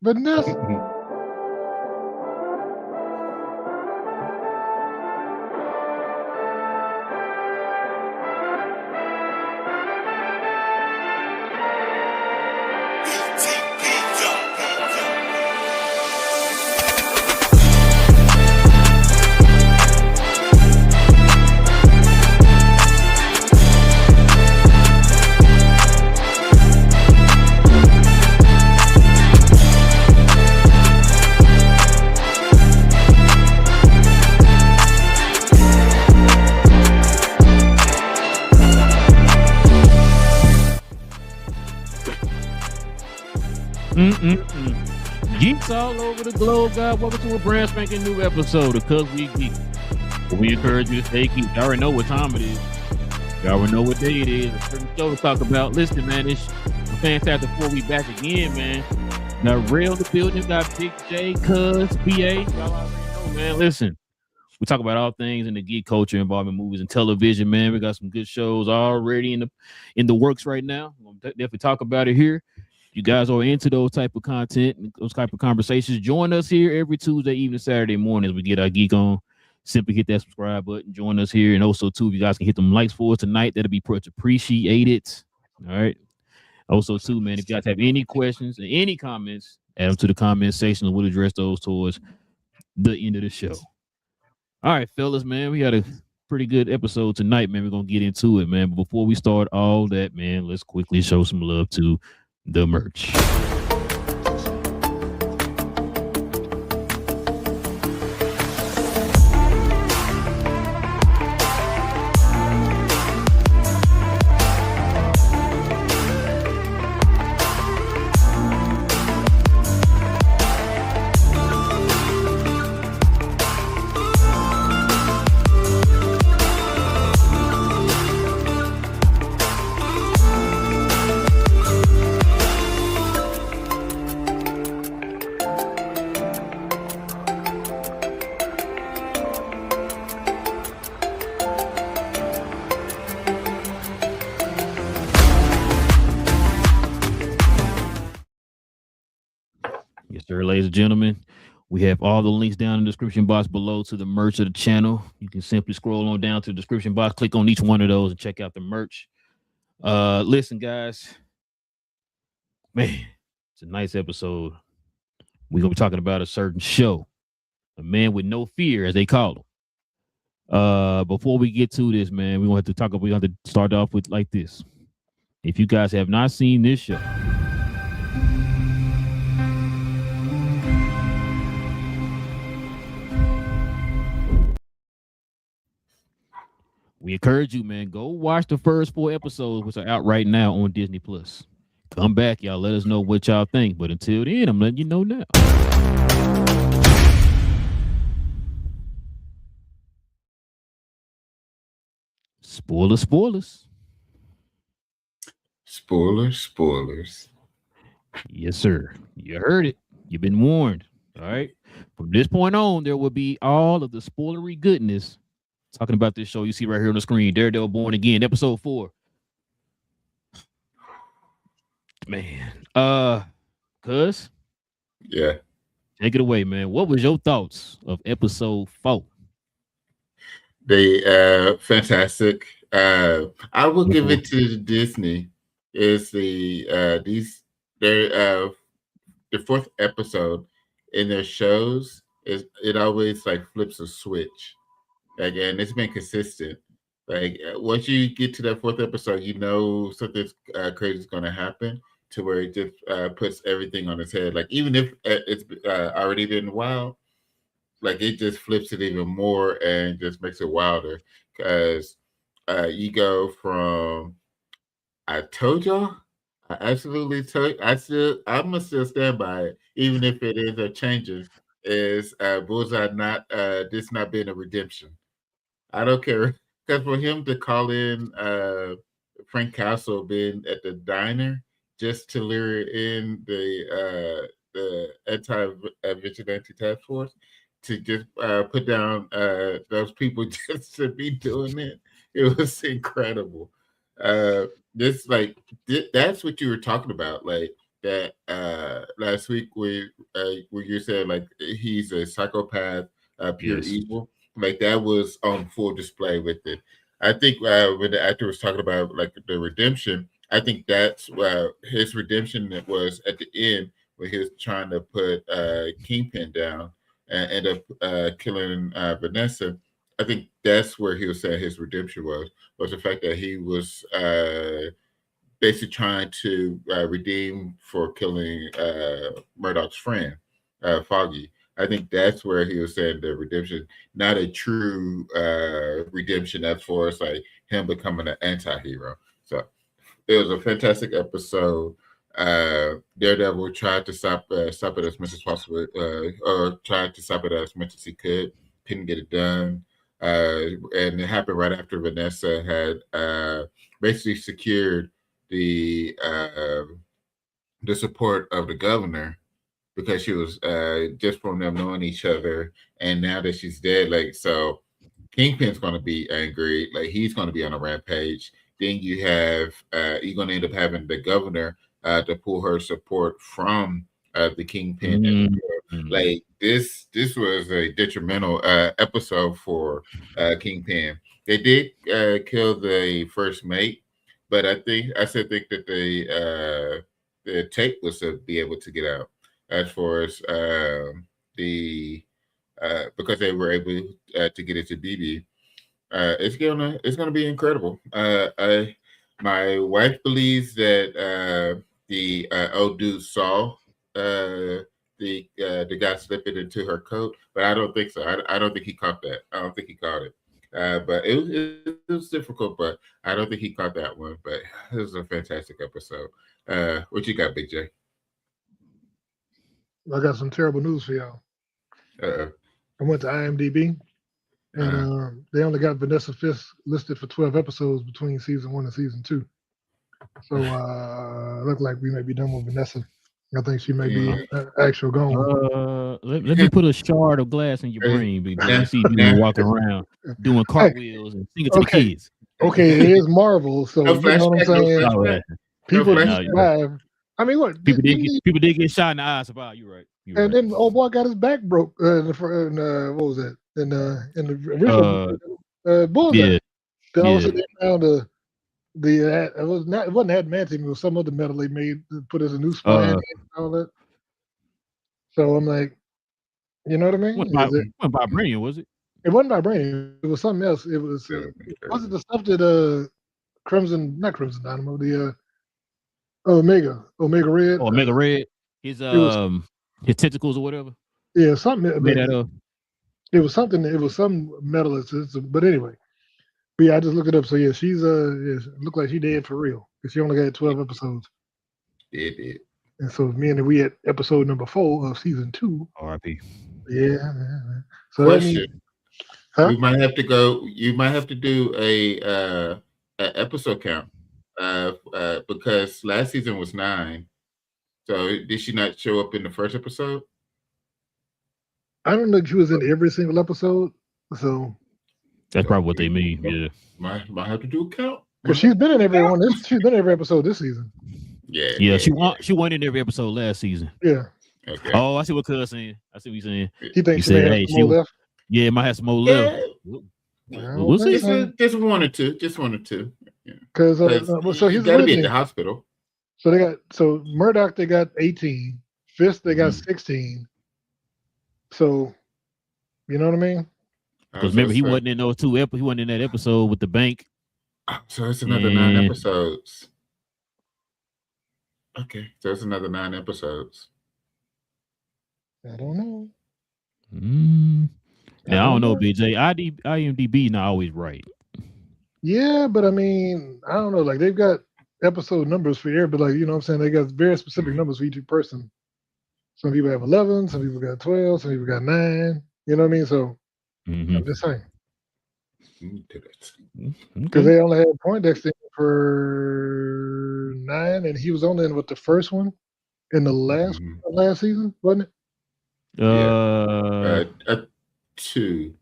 Vanessa. Geeks all over the globe, God. Welcome to a brand spanking new episode of Cuz We Geek. We encourage you to stay geek. You already know what time it is. You already know what day it is. A certain show to talk about. Listen, man, it's fantastic before we back again, man. Got Rail in the building, got Big J, Cuz, BA. Y'all already know, man. Listen, we talk about all things in the geek culture involving movies and television, man. We got some good shows already in the works right now. We'll definitely talk about it here. You guys are into those type of content, those type of conversations. Join us here every Tuesday evening, Saturday morning as we get our geek on. Simply hit that subscribe button. Join us here, and also too, if you guys can hit them likes for us tonight, that'll be much appreciated. All right. Also too, man, if you guys have any questions or any comments, add them to the comment section, and we'll address those towards the end of the show. All right, fellas, man, we got a pretty good episode tonight, man. We're gonna get into it, man. But before we start all that, man, let's quickly show some love to the merch. Yes, sir, ladies and gentlemen. We have all the links down in the description box below to the merch of the channel. You can simply scroll on down to the description box, click on each one of those, and check out the merch. Listen, guys, man, it's a nice episode. We're gonna be talking about a certain show, a man with no fear, as they call him. Before we get to this, man, we have to start off with like this. If you guys have not seen this show, we encourage you, man, go watch the first 4 episodes, which are out right now on Disney Plus. Come back, y'all. Let us know what y'all think. But until then, I'm letting you know now. Spoilers. Spoilers. Yes, sir. You heard it. You've been warned. All right. From this point on, there will be all of the spoilery goodness talking about this show you see right here on the screen. Daredevil Born Again, episode 4. Man. Cuz? Yeah. Take it away, man. What was your thoughts of episode 4? They fantastic. I will give it to Disney. Is the 4th episode in their shows is it always like flips a switch. Like, and it's been consistent. Like once you get to that 4th episode, you know something crazy is going to happen to where it just puts everything on its head. Like even if it's already been wild, like it just flips it even more and just makes it wilder because you go from I told y'all, I absolutely told I'm gonna still stand by it, even if it is a changes. Is Bullseye not this not being a redemption? I don't care because for him to call in Frank Castle being at the diner just to lure in the anti-vigilante task force to just put down those people just to be doing it. It was incredible. This like that's what you were talking about. Like that last week where you said like he's a psychopath, pure Yes. evil, like that was on full display with it. I think when the actor was talking about like the redemption, I think that's his redemption that was at the end when he was trying to put Kingpin down and end up killing Vanessa. I think that's where he was saying his redemption was the fact that he was basically trying to redeem for killing Murdoch's friend, Foggy. I think that's where he was saying the redemption, not a true redemption as far as like him becoming an anti-hero. So it was a fantastic episode. Daredevil tried to stop it as much as possible, or tried to stop it as much as he could. Couldn't get it done, and it happened right after Vanessa had basically secured the support of the governor because she was just from them knowing each other, and now that she's dead, like so, Kingpin's going to be angry. Like he's going to be on a rampage. Then you have you're going to end up having the governor to pull her support from the Kingpin. Like this was a detrimental episode for Kingpin. They did kill the first mate, but I still think that the tape was to be able to get out as far as the because they were able to get it to BB. It's gonna be incredible. My wife believes that the old dude saw the guy slipping into her coat, but I don't think so. I don't think he caught that. I don't think he caught it. But it was difficult, but I don't think he caught that one. But it was a fantastic episode. What you got, Big J? I got some terrible news for y'all. I went to IMDb, and they only got Vanessa Fisk listed for 12 episodes between season 1 and season 2. So it looked like we may be done with Vanessa. I think she may be actual gone. Let me put a shard of glass in your brain, baby. Let me see you walking around doing cartwheels and singing to the kids. Okay, it is Marvel, so you know what I'm saying. People survive. I mean, what people did get shot in the eye. Survive. You're right. And then old boy got his back broke. What was that? In the original Bullseye. Yeah. Then all of a sudden they found it wasn't adamantium. It was some other metal they made to put as a new spine and all that. So I'm like, you know what I mean? It wasn't vibranium, was it? It wasn't vibranium. It was something else. It was was it the stuff that not Crimson Dynamo, the Omega Red. Oh, Omega Red. His tentacles or whatever. Yeah, something made that up. It was something. It was some metal. But anyway. But yeah, I just looked it up. So yeah, she's looked like she dead for real because she only got 12 episodes. It did. And so we at episode number 4 of season 2. R.I.P. Yeah. So question. We might have to go. You might have to do a episode count because last season was 9. So did she not show up in the first episode? I don't know if she was in every single episode. So that's probably what they mean. Yeah. Might have to do a count. Because she's been in every one. She's been in every episode this season. Yeah. She went in every episode last season. Yeah. Okay. Oh, I see what Cuz saying. I see what he's saying. He thinks she may have some more left. Yeah, it might have some more left. We'll see. Just one or two. Because so he's got to be at the hospital. So Murdoch they got 18. Fisk they got 16. So you know what I mean? Because remember, he wasn't in those 2 episodes. He wasn't in that episode with the bank. So it's another 9 episodes. Okay, so it's another 9 episodes. I don't know. Now, I don't know, BJ. IMDb not always right. Yeah, but I mean, I don't know. Like, they've got episode numbers for everybody. Like, you know what I'm saying? They got very specific numbers for each person. Some people have 11, some people got 12, some people got 9. You know what I mean? So, I'm just saying. Because they only had Poindexter for 9, and he was only in the first one in the last season, wasn't it? 2.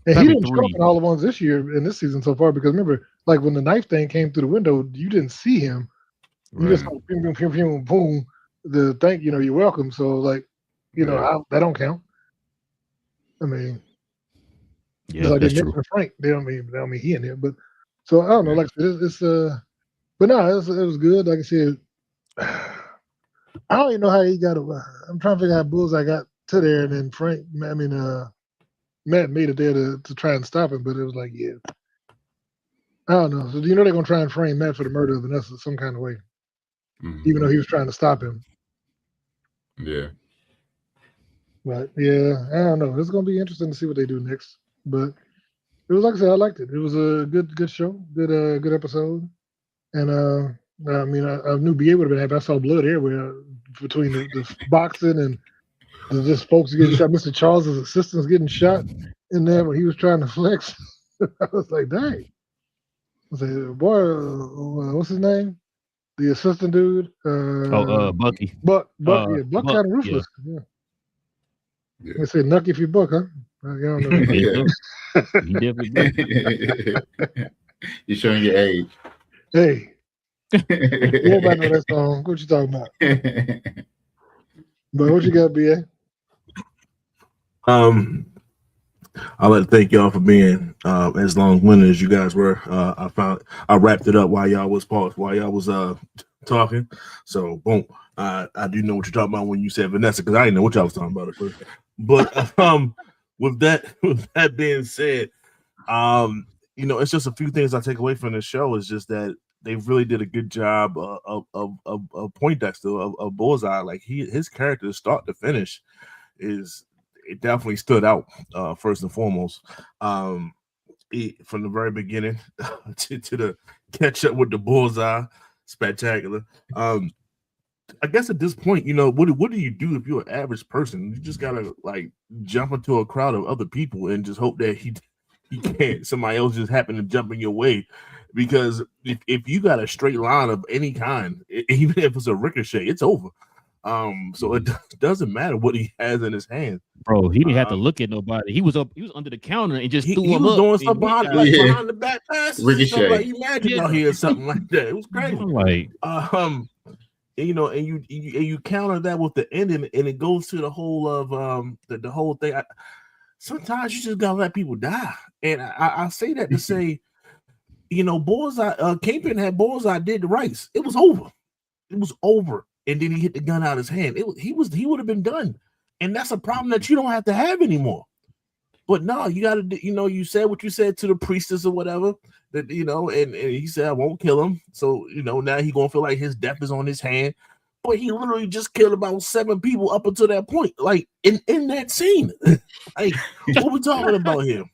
And he didn't show up in all the ones this year in this season so far because remember, like when the knife thing came through the window, you didn't see him. You just saw boom, boom, boom, boom, boom. the thank you're welcome. So like, that don't count. I mean, Yeah, like they that's true. mentioned Frank, they don't mean he in there. But so I don't know. Like I said, it's but no, it was good. Like I said, I don't even know how he got it. I'm trying to figure out how Bullseye got to there, and then Frank. I mean, Matt made it there to try and stop him, but it was like, yeah, I don't know. So they're gonna try and frame Matt for the murder of Vanessa some kind of way, even though he was trying to stop him. Yeah. But yeah, I don't know. It's gonna be interesting to see what they do next. But it was like I said, I liked it. It was a good show, good episode. And I mean, I knew BA would have been happy. I saw blood everywhere between the boxing and just folks getting shot. Mr. Charles's assistants getting shot in there when he was trying to flex. I was like, dang. I said, boy, what's his name? The assistant dude. Bucky. Buck kind of ruthless. Yeah. They say, "Nuck if you buck," huh? I don't know. He definitely You're showing your age. Hey, everybody know that song. What you talking about? But what you got, BA? I'd like to thank y'all for being as long-winded as you guys were. I wrapped it up while y'all was paused, while y'all was talking. So boom, I do know what you're talking about when you said Vanessa, because I didn't know what y'all was talking about at first. But with that being said, it's just a few things I take away from the show. Is just that they really did a good job of Poindexter, of Bullseye. Like his character, start to finish, it definitely stood out first and foremost. From the very beginning to the catch up with the Bullseye, spectacular. I guess at this point, what do you do if you're an average person? You just gotta like jump into a crowd of other people and just hope that he can't. Somebody else just happen to jump in your way, because if you got a straight line of any kind, even if it's a ricochet, it's over. So it doesn't matter what he has in his hand. Bro, he didn't have to look at nobody. He was under the counter and just threw him he was up. Doing stuff behind the back passes. Ricochet. Like Imagine out here something like that. It was crazy. Like, and you counter that with the ending, and it goes to the whole of the whole thing. Sometimes you just gotta let people die, and I say that to say, Bullseye, Kingpin had Bullseye did the rights. It was over. It was over. And then he hit the gun out of his hand. He would have been done. And that's a problem that you don't have to have anymore. But no, you got to, you said what you said to the priestess or whatever, that, and he said, I won't kill him. So, now he's going to feel like his death is on his hand. But he literally just killed about 7 people up until that point, like in that scene. Like, what we talking about here?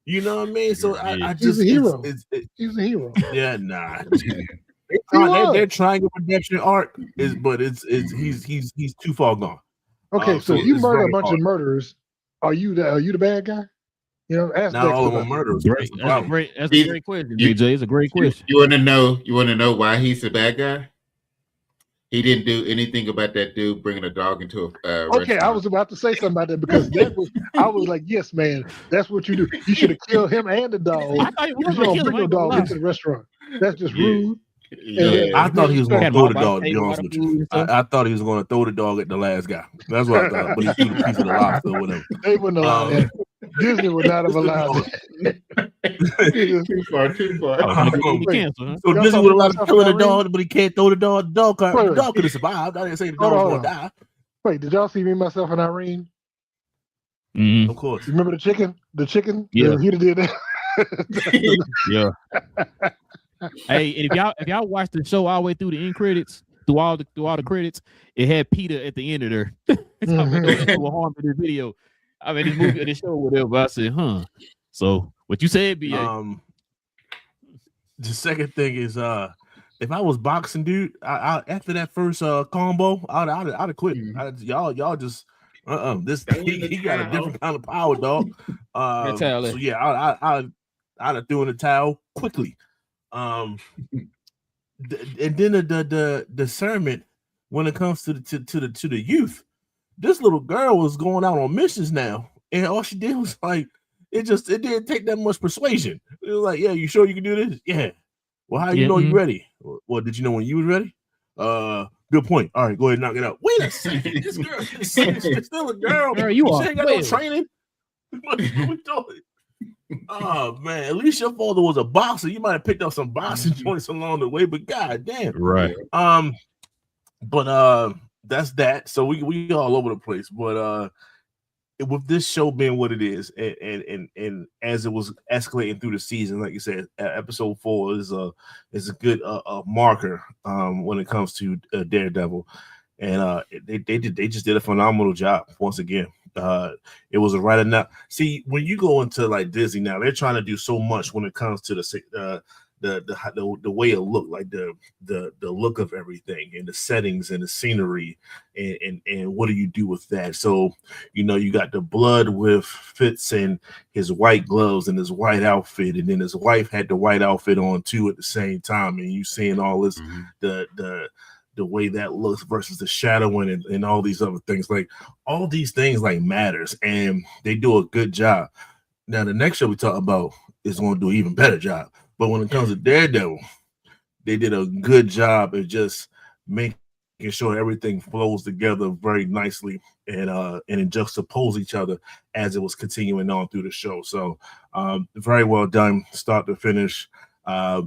You know what I mean? So I just, he's a hero. He's a hero. Yeah, nah. Their triangle redemption arc but he's too far gone. Okay, so you murder a bunch of murderers. Are you the bad guy? Ask not all of them murderers. That's a great question, DJ. It's a great question. You want to know why he's the bad guy? He didn't do anything about that dude bringing a dog into a okay, restaurant. I was about to say something about that, because I was like, yes, man, that's what you do. You should have killed him and the dog. You don't bring no dog into the restaurant. That's just rude. Yeah. I thought he was going to throw the dog, to be honest with you. I thought he was going to throw the dog at the last guy. That's what I thought. But he threw the piece of the lobster or whatever. They wouldn't allow that. Disney would not have allowed it. Too far. So Disney would allow him killing the dog, but he can't throw the dog. The dog could have survived. I didn't say the dog was going to die. Wait, did y'all see Me, Myself, and Irene? Mm-hmm. Of course. You remember the chicken? The chicken? Yeah. He did that. Yeah. Hey, and if y'all watch the show all the way through the end credits, through all the credits, it had Peter at the end of there. Harm in this video. I mean, this movie, this show, whatever. I said, huh. So what you said, BA? The second thing is, if I was boxing, dude, I after that first combo, I'd have quit. Y'all just this he got a different kind of power, dog. So yeah, I'd have threw in the towel quickly. And then the discernment when it comes to the youth. This little girl was going out on missions now, and all she did was like it didn't take that much persuasion. It was like, yeah, you sure you can do this? Yeah. Well, how you know you ready? Well, did you know when you was ready? Good point. All right, go ahead and knock it out. Wait a second. This girl is still a girl. Girl, you she are ain't got no training. What we doing? Oh man, at least your father was a boxer. You might have picked up some boxing joints along the way, but god damn. Right. But that's that. So we all over the place. But with this show being what it is, and as it was escalating through the season, like you said, episode 4 is a good marker when it comes to Daredevil, and they just did a phenomenal job once again. It was a right enough. See, when you go into like Disney now, they're trying to do so much when it comes to the way it looked, like the look of everything and the settings and the scenery and what do you do with that? So you got the blood with Fitz and his white gloves and his white outfit, and then his wife had the white outfit on too at the same time, and you seeing all this the way that looks versus the shadowing and all these other things. Like all these things like matters, and they do a good job. Now the next show we talk about is going to do an even better job. But when it comes to Daredevil, they did a good job of just making sure everything flows together very nicely and it juxtapose each other as it was continuing on through the show. So very well done, start to finish. I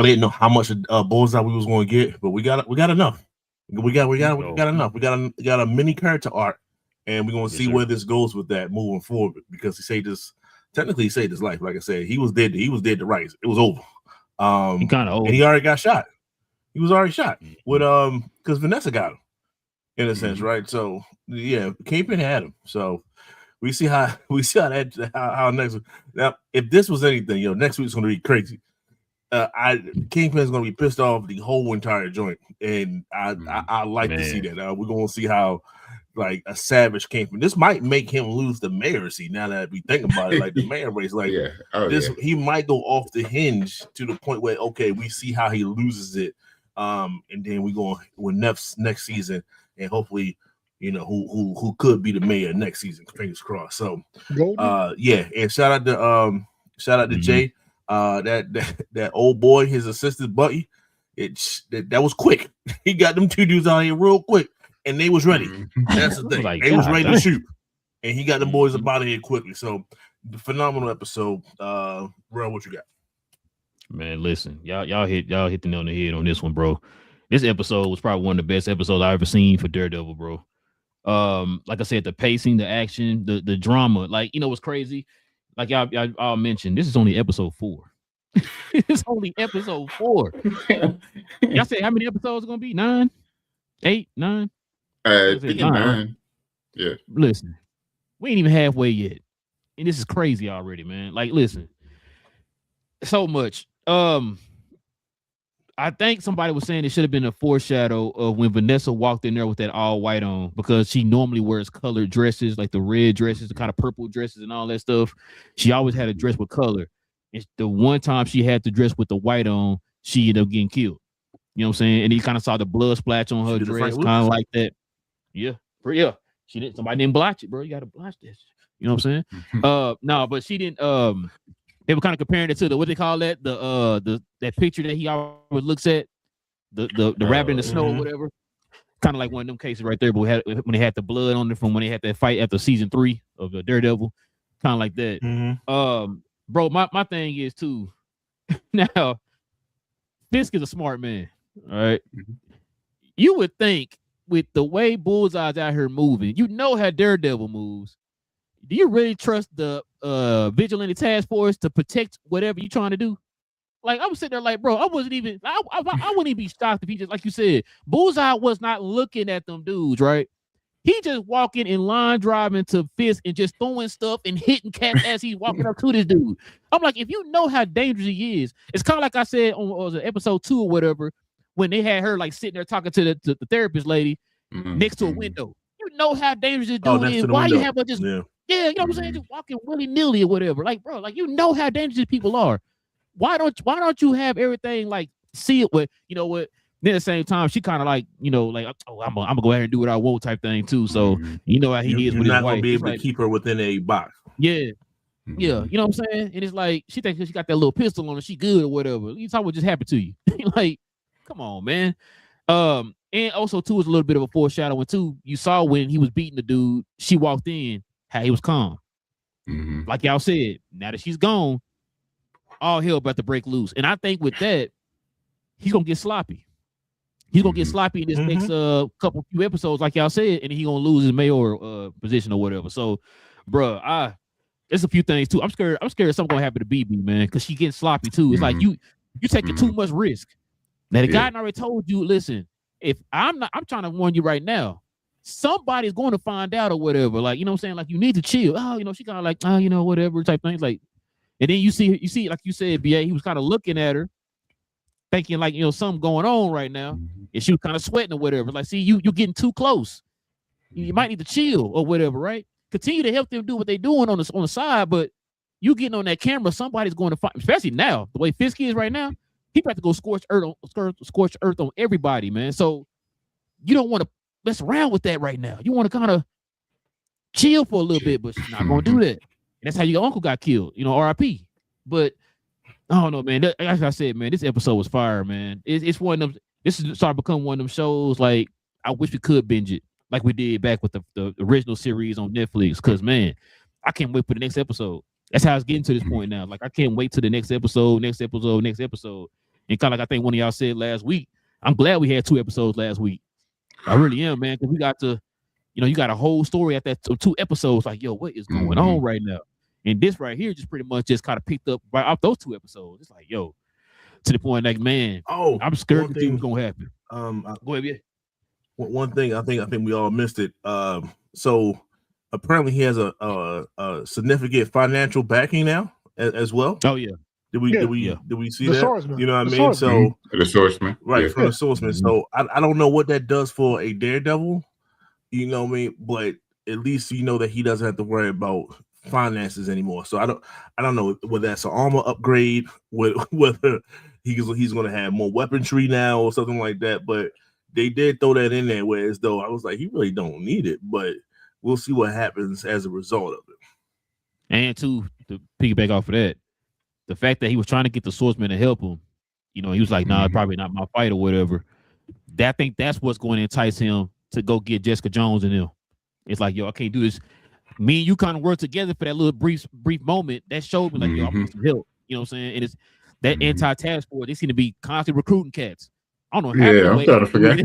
didn't know how much bullseye we was going to get, but we got enough. We got enough. We got a mini character arc, and we're going to see where this goes with that moving forward, because he saved his life. Like I said, he was dead to rights. It was over. He kind of old. And he already got shot. He was already shot with because Vanessa got him in a sense, right? So yeah, Kingpin had him. So we see how next. Now, if this was anything, next week's going to be crazy. Kingpin's going to be pissed off the whole entire joint, and I like to see that. We're going to see how. Like a savage Kingpin. This might make him lose the mayorcy. Now that we think about it, like the mayor race, like he might go off the hinge to the point where we see how he loses it, and then we go with next season, and hopefully, who could be the mayor next season. Fingers crossed. So, and shout out to Jay, that old boy, his assistant Buddy. That was quick. He got them two dudes out here real quick. And they was ready. That's the thing. They was ready to shoot. And he got the boys up out of here quickly. So, the phenomenal episode. Bro, what you got? Man, listen. Y'all hit the nail on the head on this one, bro. This episode was probably one of the best episodes I've ever seen for Daredevil, bro. Like I said, the pacing, the action, the drama. Like, what's crazy? Like y'all mentioned, this is only episode 4. It's only episode 4. Y'all said how many episodes are gonna be? 9? 8? 9? 9. Yeah. Listen, we ain't even halfway yet, and this is crazy already, man. Like, listen, so much. I think somebody was saying it should have been a foreshadow of when Vanessa walked in there with that all white on, because she normally wears colored dresses, like the red dresses, the kind of purple dresses, and all that stuff. She always had a dress with color. It's the one time she had to dress with the white on, she ended up getting killed. You know what I'm saying? And you kind of saw the blood splash on her dress, kind of like that. Yeah. She didn't. Somebody didn't blotch it, bro. You got to blotch this. You know what I'm saying? No, but she didn't. They were kind of comparing it to the, what they call that, that picture that he always looks at, the rabbit in the snow or whatever. Kind of like one of them cases right there. But when they had the blood on it from when they had that fight after season 3 of the Daredevil, kind of like that. Bro, my thing is too. Now, Fisk is a smart man. All right. You would think with the way Bullseye's out here moving, how Daredevil moves. Do you really trust the vigilante task force to protect whatever you're trying to do? Like, I was sitting there like, bro, I wouldn't even be shocked if he just, like you said, Bullseye was not looking at them dudes, right? He just walking in line driving to Fisk and just throwing stuff and hitting cats as he's walking up to this dude. I'm like, if you know how dangerous he is, it's kind of like I said on episode 2 or whatever, when they had her like sitting there talking to the therapist lady next to a window. You know how dangerous this dude is. Why you have her just you know what I'm saying, just walking willy-nilly or whatever. Like, bro, like, you know how dangerous people are. Why don't you have everything like see it with, you know what? Then at the same time, she kind of like, like, oh, I'm gonna go ahead and do what I want type thing too. So you know how he is with his wife. You're not gonna be able to keep her within a box. Yeah. Yeah, you know what I'm saying? And it's like she thinks she got that little pistol on her, she good or whatever. You talking what just happened to you? Like, come on, man. And And also, too, is a little bit of a foreshadowing, too. You saw when he was beating the dude, she walked in, how he was calm. Mm-hmm. Like y'all said, now that she's gone, all hell about to break loose. And I think with that, he's going to get sloppy. He's going to get sloppy in this next few episodes, like y'all said, and he's going to lose his mayor position or whatever. So, bro, there's a few things, too. I'm scared something's going to happen to BB, man, because she getting sloppy, too. It's like you taking too much risk. Now, the guy already told you, listen, if I'm trying to warn you right now, somebody's going to find out or whatever. Like, you know what I'm saying? Like, you need to chill. Oh, she kind of like, whatever type things. Like, and then you see, like you said, BA, he was kind of looking at her, thinking like, something going on right now. And she was kind of sweating or whatever. Like, see, you're getting too close. You might need to chill or whatever, right? Continue to help them do what they're doing on the side, but you getting on that camera, somebody's going to find, especially now, the way Fisk is right now. He about to go scorched earth on everybody, man. So you don't want to mess around with that right now. You want to kind of chill for a little bit, but she's not going to do that. And that's how your uncle got killed, RIP. But I don't know, man. Like I said, man, this episode was fire, man. It's one of them. This is starting to become one of them shows. Like, I wish we could binge it like we did back with the original series on Netflix. Because, man, I can't wait for the next episode. That's how it's getting to this point now. Like, I can't wait to the next episode. And kind of like I think one of y'all said last week, I'm glad we had 2 episodes last week. I really am, man, because we got to, you got a whole story at that 2 episodes. Like, yo, what is going on right now? And this right here just pretty much just kind of picked up right off those 2 episodes. It's like, yo, to the point, like, man, I'm scared to see what's gonna happen. Go ahead, yeah. One thing I think we all missed it. So apparently he has a significant financial backing now as well. Oh yeah. Did we see the that? Swordsman. You know what I mean? So the Swordsman, right, from the Swordsman. So I don't know what that does for a Daredevil. You know what I mean? But at least you know that he doesn't have to worry about finances anymore. So I don't know whether that's an armor upgrade, whether he's going to have more weaponry now or something like that. But they did throw that in there, whereas though I was like, he really don't need it, but we'll see what happens as a result of it. And to piggyback off of that, the fact that he was trying to get the Swordsman to help him, he was like, nah, probably not my fight or whatever. I think that's what's going to entice him to go get Jessica Jones and them. It's like, yo, I can't do this. Me and you kind of work together for that little brief moment. That showed me like, yo, I want some help. You know what I'm saying? And it's that anti-task force. They seem to be constantly recruiting cats. I don't know. Yeah, I'm trying to figure out.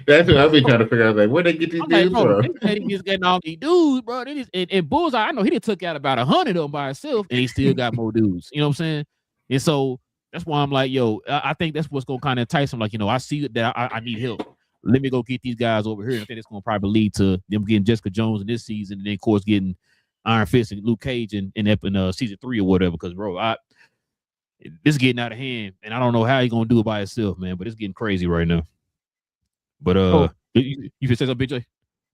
That's what I've been trying to figure out. Like, where they get these dudes from? He's getting all these dudes, bro. And Bullseye, I know he done took out about 100 of them by himself, and he still got more dudes. You know what I'm saying? And so that's why I'm like, yo, I think that's what's gonna kind of entice him. Like, I see that I need help. Let me go get these guys over here. And I think it's gonna probably lead to them getting Jessica Jones in this season, and then of course getting Iron Fist and Luke Cage in season 3 or whatever. Because bro, this is getting out of hand, and I don't know how he's gonna do it by himself, man. But it's getting crazy right now. But you should say something, BJ?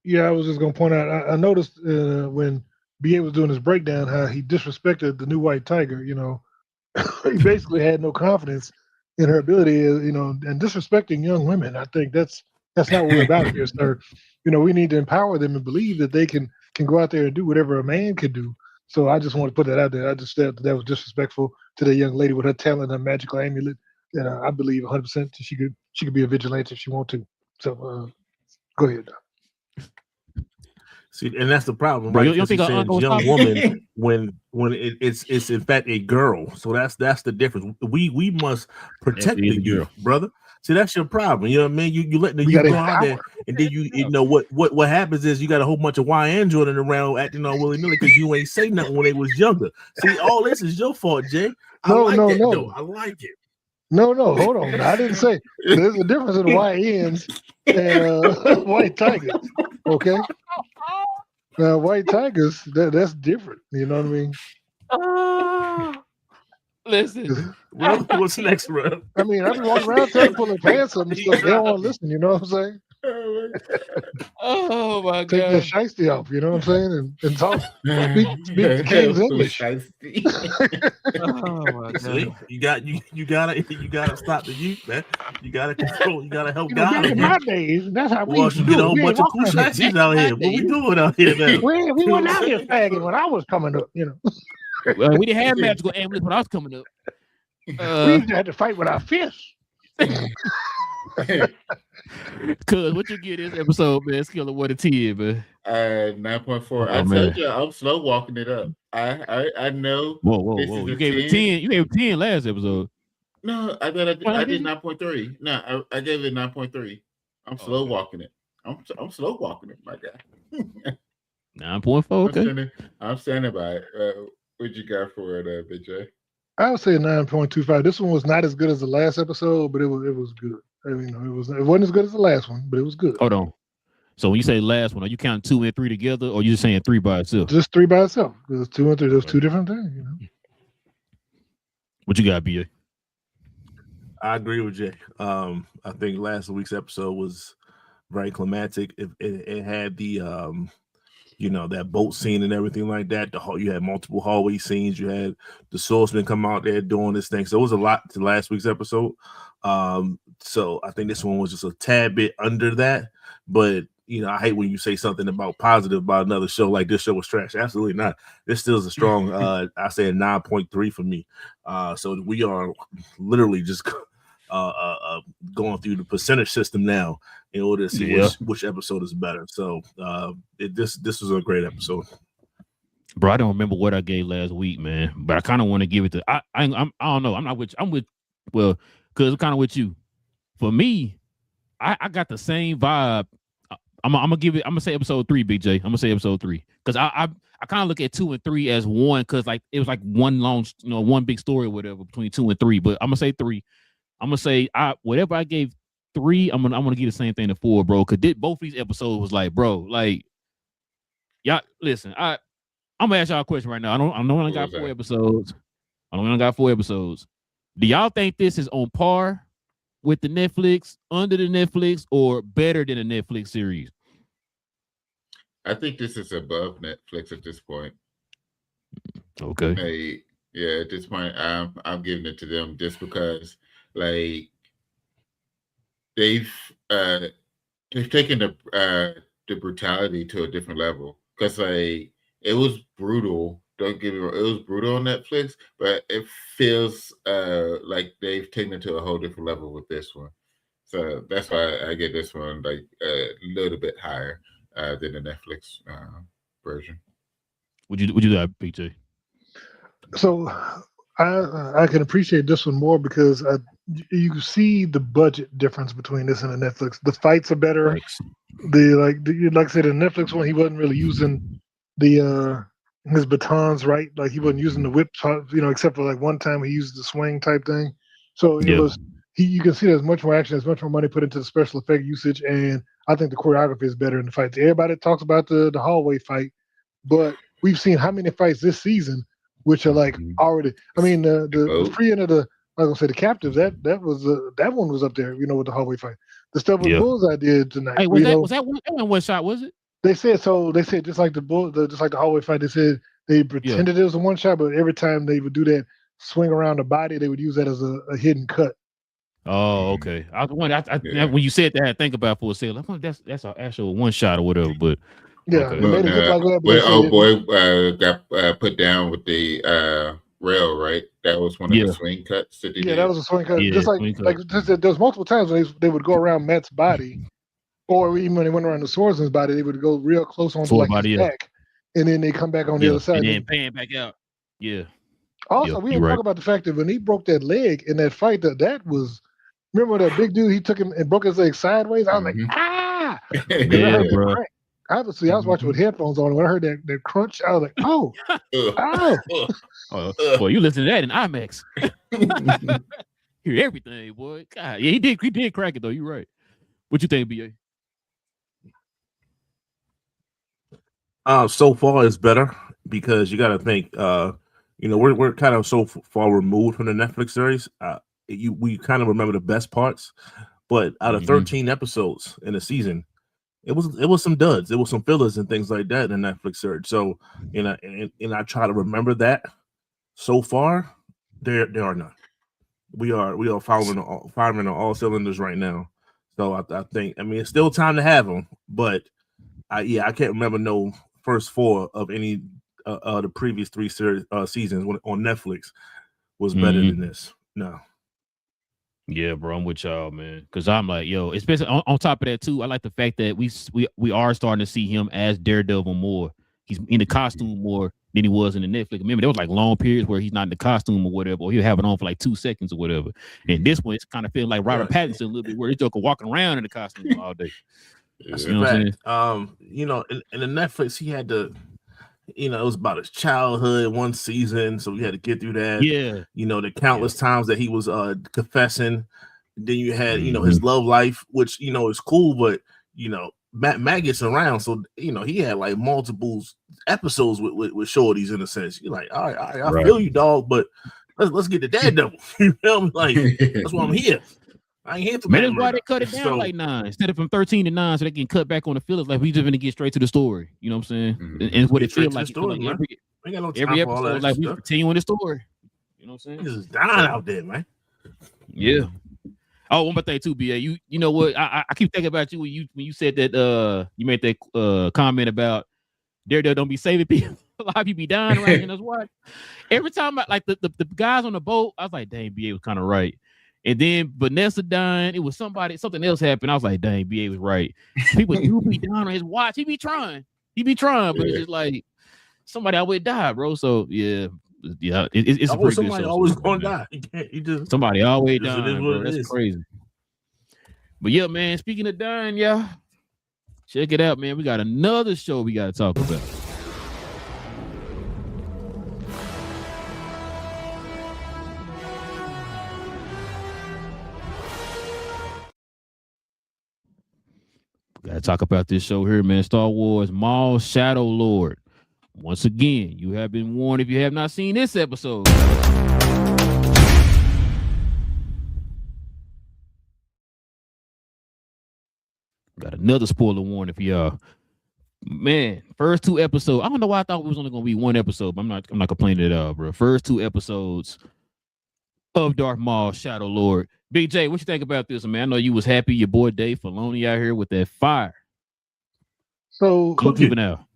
Yeah, I was just gonna point out. I noticed when BA was doing his breakdown how he disrespected the new White Tiger. He basically had no confidence in her ability, and disrespecting young women. I think that's not what we're about here, sir. We need to empower them and believe that they can go out there and do whatever a man can do. So I just want to put that out there. I just felt that was disrespectful to that young lady with her talent, her magical amulet. And I believe 100% she could be a vigilante if she want to. So go ahead, Doc. See, and that's the problem, bro, right? You don't think young woman when it's in fact a girl. So that's the difference. We must protect the youth, brother. See, that's your problem. You know what I mean? You let the youth go out there, and then you know what happens is you got a whole bunch of YN Jordan around acting all willy nilly because you ain't say nothing when they was younger. See, all this is your fault, Jay. No. I like it. No, hold on. I didn't say there's a difference in YNs and White Tigers. Okay. White Tigers, that's different. You know what I mean? Listen. What's next, bro? I mean, I've been walking around telling people their pants up and stuff. They don't want to listen. You know what I'm saying? Oh my God! Take that shiesty off. You know what I'm saying? And talk. Speak the King's English. Oh my God! See, you gotta stop the youth, man. You gotta control. You gotta help God. Back in my days, that's how we used to get do a whole bunch of push-ups out here. What we doing out here now? We went out here fagging when I was coming up. Well, we didn't have magical amulets when I was coming up. We used to have to fight with our fists. Cuz what you get this episode, man? Scale of 1 to 10, man. 9.4. I Oh told man. you I'm slow walking it up. I know this Whoa. is You a gave it 10. 10. You gave it 10 last episode. No, What I I did give you? 9.3. No, I gave it 9.3. I'm Oh, slow okay. walking it. I'm slow walking it, my guy. 9.4, okay. I'm standing by it. What you got for it, Big J? I would say 9.25. This one was not as good as the last episode, but it was good. I mean, it wasn't as good as the last one, but it was good. Hold on. So when you say last one, are you counting 2 and 3 together, or you just saying 3 by itself? Just 3 by itself. There's 2 and 3. There's two different things, you know. What you got, BA? I agree with Jay. I think last week's episode was very climatic. It had the that boat scene and everything like that. You had multiple hallway scenes. You had the swordsman come out there doing this thing. So it was a lot to last week's episode. So I think this one was just a tad bit under that. But I hate when you say something about positive about another show like this show was trash. Absolutely not. This still is a strong. I say a 9.3 for me. So we are literally just going through the percentage system now in order to see which episode is better. So this was a great episode. Bro, I don't remember what I gave last week, man. But I kind of want to give it to. I don't know. I'm not with. I'm with. Well, because I'm kind of with you. For me, I got the same vibe. I'm gonna give it. I'm gonna say episode 3, Big J. I'm gonna say episode 3 because I kind of look at 2 and 3 as one because like it was like one long, one big story or whatever between 2 and 3. But I'm gonna say 3. I'm gonna say whatever I gave 3, I'm gonna give the same thing to 4, bro. Cause both these episodes was like, bro, like y'all listen. I'm gonna ask y'all a question right now. I know I got 4 episodes. I know I got 4 episodes. Do y'all think this is on par with the Netflix, under the Netflix, or better than a Netflix series? I think this is above Netflix at this point. Okay. Yeah, at this point, I'm giving it to them just because, like, they've taken the brutality to a different level. Because like it was brutal. Don't get me wrong, it was brutal on Netflix, but it feels like they've taken it to a whole different level with this one. So that's why I get this one like a little bit higher than the Netflix version. Would you have, BJ? So I can appreciate this one more because you see the budget difference between this and the Netflix. The fights are better. Thanks. Like I said, the Netflix one, he wasn't really using the his batons right. Like he wasn't using the whip, except for like one time he used the swing type thing. So it was you can see there's much more action, there's much more money put into the special effect usage, and I think the choreography is better in the fights. Everybody talks about the hallway fight, but we've seen how many fights this season which are like already. I mean, the free end of the, I was gonna say the captives. That one was up there. With the hallway fight. The stuff with Bullseye did tonight. Hey, was that one shot? Was it? They said so. They said just like the hallway fight. They said they pretended it was a one shot, but every time they would do that swing around the body, they would use that as a hidden cut. Oh, okay. When you said that, I think about for a second. Like, that's an actual one shot or whatever. But yeah, okay. They made it look like that. Boy got put down with the rail, right? That was one of the swing cuts that they did. That was a swing cut. Just like there was multiple times when they would go around Matt's body, or even when they went around the swordsman's body, they would go real close onto his back, and then they come back on the other side and then pan back out. Yeah. Also, we didn't talk about the fact that when he broke that leg in that fight, that was. Remember that big dude? He took him and broke his leg sideways. I was like, ah! Yeah, bro. Obviously, I was watching with headphones on. When I heard that crunch, I was like, oh, boy, you listen to that in IMAX. Hear everything, boy. God, yeah, he did crack it though. You're right. What you think, BA? So far it's better because you got to think. We're kind of so far removed from the Netflix series. We kind of remember the best parts, but out of 13 episodes in a season, it was some duds. It was some fillers and things like that in Netflix search. So, and I try to remember that. So far, there are none. We are firing on all cylinders right now. So I think it's still time to have them, but I can't remember no first 4 of any the previous 3 seasons on Netflix was better than this. No. Yeah, bro, I'm with y'all, man. Because I'm like, yo, especially on top of that too. I like the fact that we are starting to see him as Daredevil more. He's in the costume more than he was in the Netflix. Remember, there was like long periods where he's not in the costume or whatever, or he'll have it on for like 2 seconds or whatever. And this one, it's kind of feeling like Robert Pattinson a little bit, where he's Joker walking around in the costume all day. That's You know what I'm saying? You know, in the Netflix, he had to, you know, it was about his childhood, one season, so we had to get through that. Yeah. You know, the countless times that he was confessing. Then you had, you know, his love life, which, you know, is cool, but, you know, Matt gets around, so, you know, he had like multiple episodes with shorties in a sense. You're like, all right, I feel you, dog, but let's get to Daredevil. You feel me? Like, that's why I'm here. I ain't here for Man, that's why they cut it down like 9 instead of from 13 to 9, so they can cut back on the fillers. Like we just gonna get straight to the story. You know what I'm saying? And it's what it feels like. Every episode, like we continuing the story. You know what I'm saying? This is dying out there, man. Yeah. Oh, one more thing too, BA. You know what? I keep thinking about you when you said that you made that comment about Daredevil don't be saving people. A lot of people be dying around here. That's why. Every time I like the guys on the boat, I was like, dang, BA was kind of right. And then Vanessa dying, it was something else happened. I was like, dang, BA was right. People do be down on his watch. He be trying, but it's just like somebody always die, bro. So yeah, it's a pretty somebody good show. Always gonna die. Somebody always dying, bro. That's crazy. But yeah, man. Speaking of dying, y'all, check it out, man. We got another show we got to talk about. Gotta talk about this show here, man. Star Wars Maul Shadow Lord. Once again, you have been warned if you have not seen this episode. Got another spoiler warning for y'all. Man, first 2 episodes. I don't know why I thought it was only gonna be 1 episode, but I'm not complaining at all, bro. First 2 episodes of Darth Maul Shadow Lord. Big J, what you think about this, man? I know you was happy your boy Dave Filoni out here with that fire. So cooking now.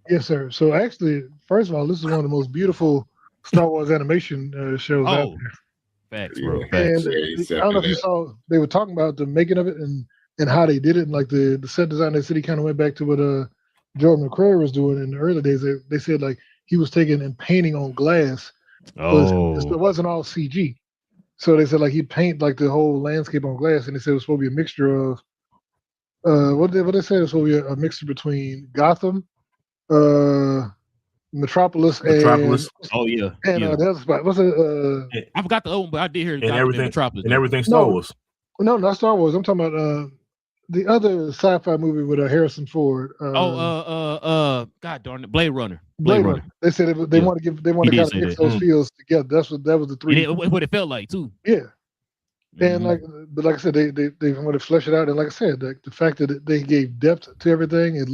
Yes, sir. So actually, first of all, this is one of the most beautiful Star Wars animation shows out there. Facts, bro. Facts. And I don't know if you saw, they were talking about the making of it and how they did it, and like the set design. They said he kind of went back to what Jordan McCrary was doing in the early days. They said like he was taking and painting on glass. It wasn't all CG. So they said like he'd paint like the whole landscape on glass, and they said it was supposed to be a mixture of what they said it was supposed to be a mixture between Gotham, Metropolis. And the other spot. What's it? I forgot the other one, but I did hear Metropolis and everything Star Wars. No, not Star Wars. I'm talking about the other sci-fi movie with Harrison Ford. God darn it, Blade Runner. They said they want to kind of mix those feels together. That was the 3. What it felt like too. Yeah, and like I said, they want to flesh it out. And like I said, the fact that they gave depth to everything, it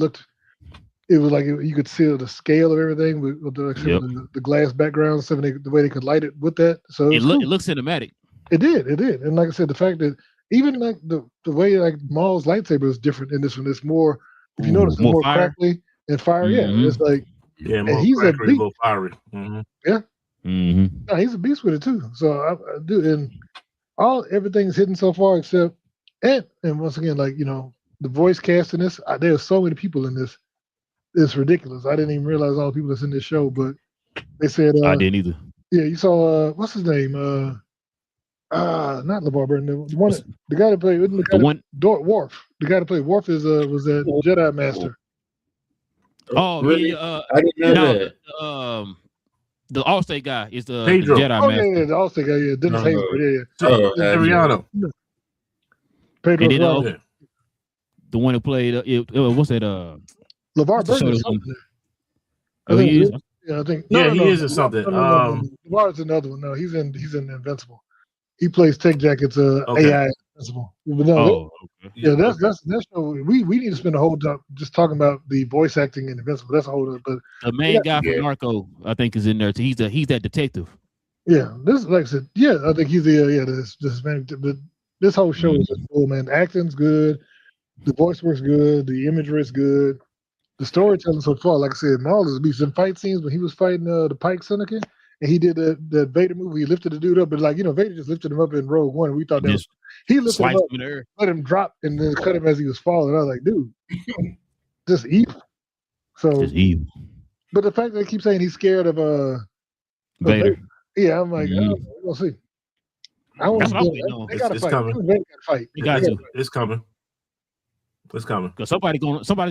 was like you could see the scale of everything with the glass background, the way they could light it with that. So it looks cinematic. It did, and like I said, the fact that even like the way like Maul's lightsaber is different in this one. It's more, if you notice, it's more crackly and fire. Yeah, it's like and he's a little fiery. Yeah, no, he's a beast with it too. So I do, and everything's hidden so far except and once again, like the voice cast in this. There's so many people in this. It's ridiculous. I didn't even realize all the people that's in this show, but they said I didn't either. Yeah, you saw what's his name? Not LeVar Burton. The guy that played Worf. The guy that played Worf was that Jedi Master. Oh, really? I didn't know that. The Allstate guy is the Pedro. Jedi Master. Yeah, the Allstate guy. Yeah, Dennis Haysbert. Adriano. Pedro. And the one who played what's that? LeVar Burton is something. He is. Yeah, I think. He is in something. LeVar's another one. No, he's in Invincible. He plays Tech Jacket's AI Invincible. Yeah, that's show. We need to spend a whole time just talking about the voice acting in Invincible. That's a whole. But the main guy from Narco, I think, is in there too. He's that detective. Yeah, this like I said. Yeah, I think he's this man. But this whole show is just cool, man. The acting's good. The voice works good. The imagery is good. The storytelling so far, like I said, Maul is a beast. In fight scenes when he was fighting the Pike Syndicate, and he did the Vader movie. He lifted the dude up, but like Vader just lifted him up in Rogue One. We thought that was he lifted him up, let him drop, and then cut him as he was falling. I was like, dude, just evil. So just evil. But the fact that they keep saying he's scared of Vader. Yeah, I'm like, we'll see. I want to. They got to fight. Fight. They got to. It's coming. It's coming. Because somebody's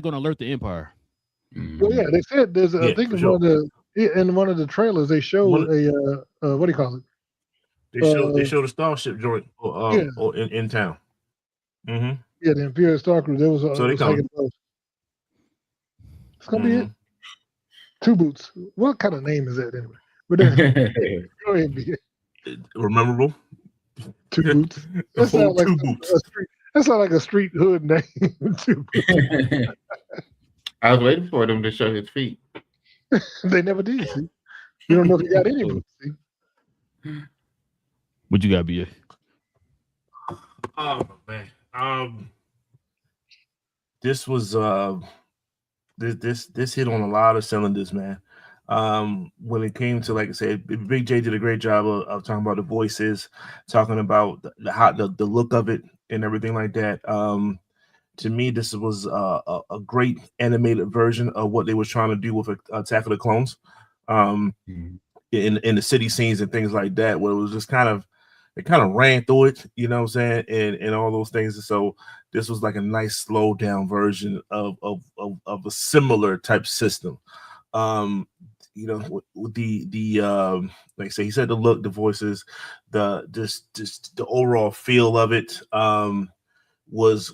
gonna alert the Empire. Well, yeah, they said there's. I think in one of the trailers they showed a what do you call it? They showed a starship joint in town. Mm-hmm. Yeah, the Imperial Star Cruise. There was so they coming. It's gonna be it. Two Boots. What kind of name is that anyway? But then, go ahead, be memorable. Two Boots. That sounds like a street. That's not like a street hood name. Two Boots. I was waiting for them to show his feet. They never did. See, you don't know if he got any boots. See? What you got, BA? Oh man, this was this hit on a lot of cylinders, man. When it came to, like I said, Big J did a great job of talking about the voices, talking about the look of it and everything like that. To me, this was a great animated version of what they were trying to do with Attack of the Clones, in the city scenes and things like that, where it was just it kind of ran through it, you know what I'm saying, and all those things. And so this was like a nice slow down version of a similar type system. With the like I say, he said the look, the voices, just the overall feel of it was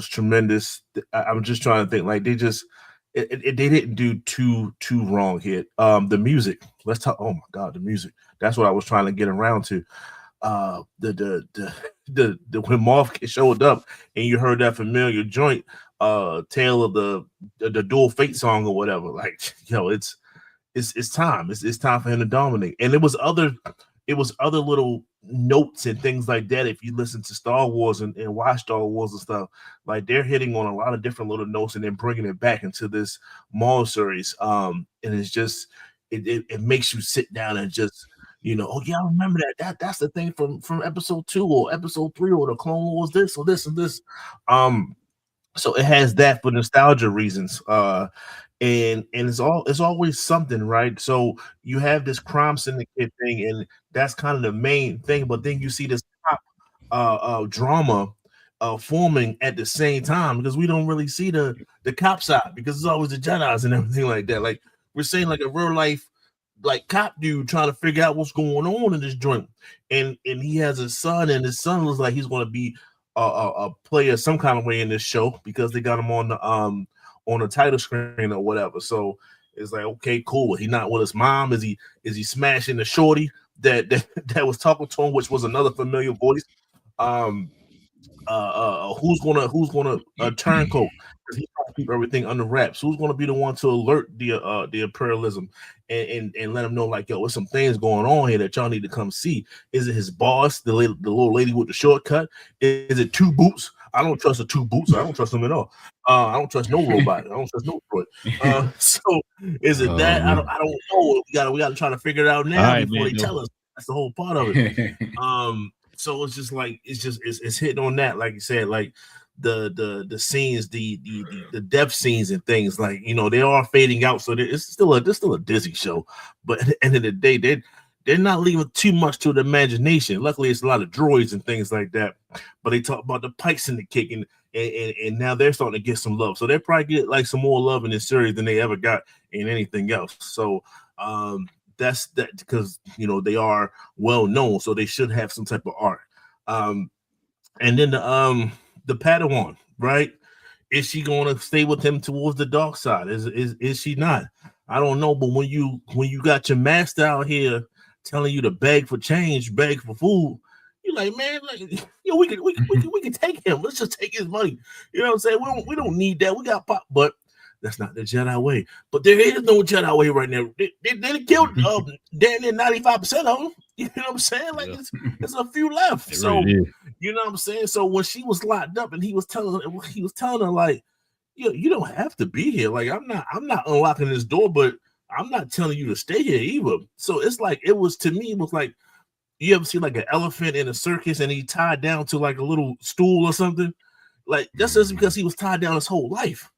tremendous. I'm just trying to think, like they didn't do too wrong here. The music, let's talk. Oh my God, the music. That's what I was trying to get around to. The when Moff showed up and you heard that familiar joint, tale of the Dual Fate song or whatever. Like, it's time. It's time for him to dominate. And it was other little notes and things like that. If you listen to Star Wars and watch Star Wars and stuff, like they're hitting on a lot of different little notes and then bringing it back into this Maul series. And it's just it makes you sit down and just, oh yeah, I remember that. That's the thing from episode 2 or episode 3 or the Clone Wars, this or this and this. So it has that for nostalgia reasons. And it's always something, right? So you have this crime syndicate thing, and that's kind of the main thing. But then you see this cop drama forming at the same time, because we don't really see the cop side, because it's always the Jedis and everything like that. Like we're saying, like a real life like cop dude trying to figure out what's going on in this joint, and he has a son, and his son looks like he's going to be a player some kind of way in this show, because they got him on the title screen or whatever. So it's like, okay, cool. He not with his mom? Is he smashing the shorty that was talking to him, which was another familiar voice? Who's gonna turncoat? Because he trying to keep everything under wraps. Who's gonna be the one to alert the imperialism and let him know, like, yo, there's some things going on here that y'all need to come see? Is it his boss, the little lady with the shortcut? Is it Two Boots? I don't trust the Two Boots. I don't trust them at all. I don't trust no robot. I don't trust no droid. So is it that? I don't know. We gotta try to figure it out now before they tell us. That's the whole part of it. So it's just like it's hitting on that, like you said, like the scenes, the death scenes and things, like, they are fading out. So it's still a Disney show, but at the end of the day, they're not leaving too much to the imagination. Luckily, it's a lot of droids and things like that. But they talk about the Pikes and the kick, and now they're starting to get some love. So they probably get like some more love in this series than they ever got in anything else. So that's that, because they are well known, so they should have some type of art. And then the Padawan, right? Is she going to stay with him towards the dark side? Is she not? I don't know. But when you got your master out here telling you to beg for change, beg for food, you're like, man, like, we can take him. Let's just take his money. You know what I'm saying? We don't need that. We got pop, but that's not the Jedi way. But there is no Jedi way right now. They killed damn near 95% of them. You know what I'm saying? Like, there's a few left. So you know what I'm saying? So when she was locked up and he was telling her, like, you don't have to be here. Like, I'm not unlocking this door, but I'm not telling you to stay here either. So it's like it was to me. It was like you ever see like an elephant in a circus and he tied down to like a little stool or something. Like that's just because he was tied down his whole life.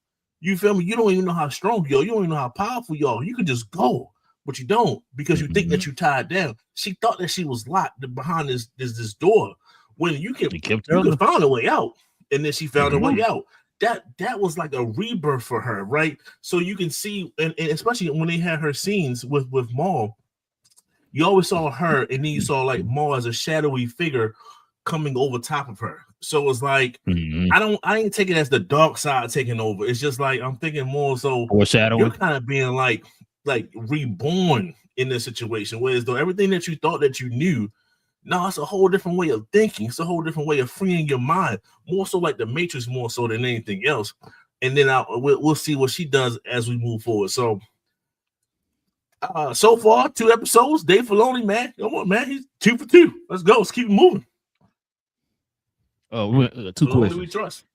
You feel me? You don't even know how strong you are. You don't even know how powerful you are. You could just go, but you don't because you think that you tied down. She thought that she was locked behind this door when you could find a way out, and then she found a way out. That was like a rebirth for her, right? So you can see, and especially when they had her scenes with Maul, you always saw her, and then you saw like Maul as a shadowy figure coming over top of her. So it's like I ain't take it as the dark side taking over. It's just like I'm thinking more so you're kind of being like reborn in this situation. Whereas though everything that you thought that you knew, no, it's a whole different way of thinking. It's a whole different way of freeing your mind. More so like the Matrix, more so than anything else. And then we'll see what she does as we move forward. So so far, 2 episodes. Dave Filoni, man, come on, man, he's 2 for 2. Let's go. Let's keep moving. Oh, 2 questions. We trust.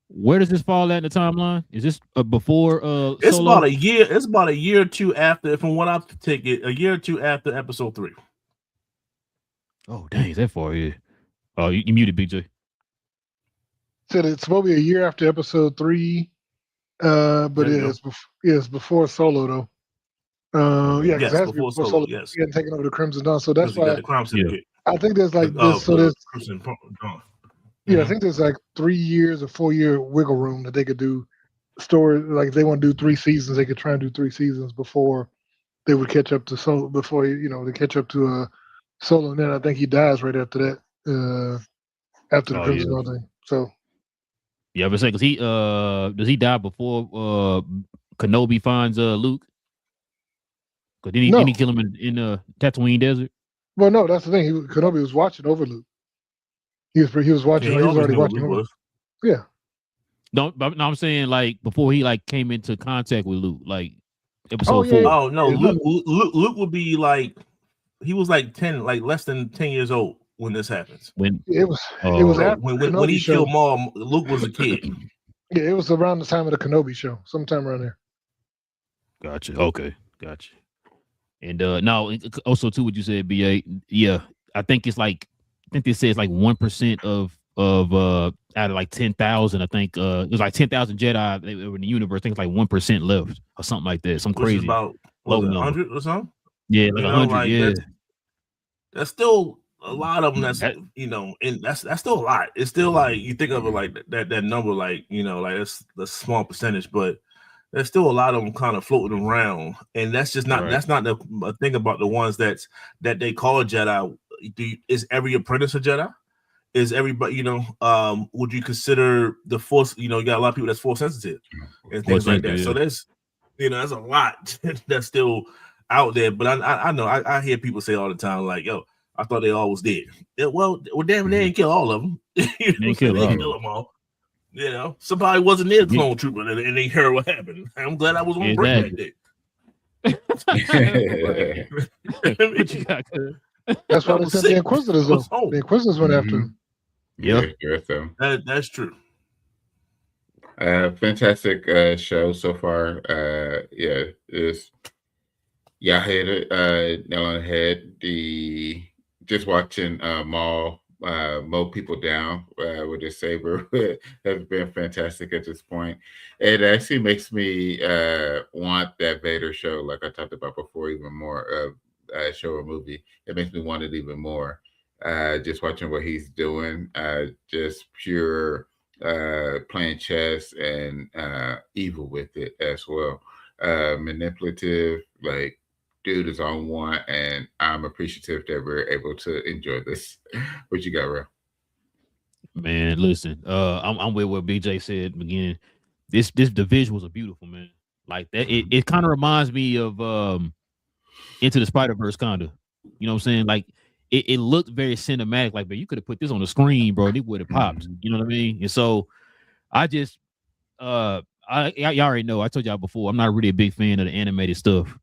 Where does this fall at in the timeline? Is this before It's Solo? about a year. It's about a year or two after, from what I take it, a year or two after episode 3. Oh, dang, is that far? Yeah. Oh, you muted, BJ. Said it's supposed to be a year after episode 3, but it's before Solo though. Yeah, because it has to be before Solo. Yes, he hadn't taken over the Crimson Dawn, so that's why the I think there's like this. So there's Crimson Dawn. Yeah, I think there's like 3 years or 4 year wiggle room that they could do story. Like if they want to do 3 seasons, they could try and do 3 seasons before they would catch up to Solo. Before they catch up to Solo, and then I think he dies right after that. After the Crimson Dawn thing. So. Yeah, but say because he does he die before Kenobi finds Luke? Because didn't he kill him in Tatooine Desert? Well, no, that's the thing. Kenobi was watching over Luke. He was watching. He was already watching over. Yeah. No, I'm saying like before he like came into contact with Luke, like episode 4. Oh no, Luke would be like he was like 10, like less than 10 years old when this happens. When it was after when he killed Maul, Luke was a kid. Yeah, it was around the time of the Kenobi show, sometime around there. Gotcha. Okay, gotcha. And now also too, what you said, BA. Yeah, I think they say it's like 1% of out of like 10,000. I think it was like 10,000 Jedi in the universe. I think it's like 1% left or something like that. Some crazy. About 100 or something. Yeah, like 100. Like yeah, that's still a lot of them. That's and that's still a lot. It's still like you think of it like that number, like like it's the small percentage, but there's still a lot of them kind of floating around, and that's just not that's not the thing about the ones that they call Jedi. Is every apprentice a Jedi? Is everybody would you consider the Force? You got a lot of people that's Force sensitive and things like that. Yeah. So there's there's a lot that's still out there. But I know I hear people say all the time like, "Yo, I thought they all was dead." Well, damn, they ain't kill all of them. They didn't kill them all. Somebody wasn't near clone trooper and they heard what happened. I'm glad I was on break that day. That's why they sent the Inquisitors though. The Inquisitors went after him. Yeah, that's true. Fantastic show so far. It's y'all hit it nail on the head. Just watching Maul mow people down with his saber has been fantastic at this point. It actually makes me want that Vader show, like I talked about before, even more show or movie. It makes me want it even more. Just watching what he's doing, just pure playing chess and evil with it as well. Manipulative, like dude is on one, and I'm appreciative that we're able to enjoy this. What you got, Ro? Man, listen, I'm with what BJ said again. The visuals are beautiful, man. Like that, it kind of reminds me of Into the Spider-Verse, kind of. You know what I'm saying? Like it looked very cinematic. Like, but you could have put this on the screen, bro, and it would have popped. You know what I mean? And so I just y'all already know. I told y'all before, I'm not really a big fan of the animated stuff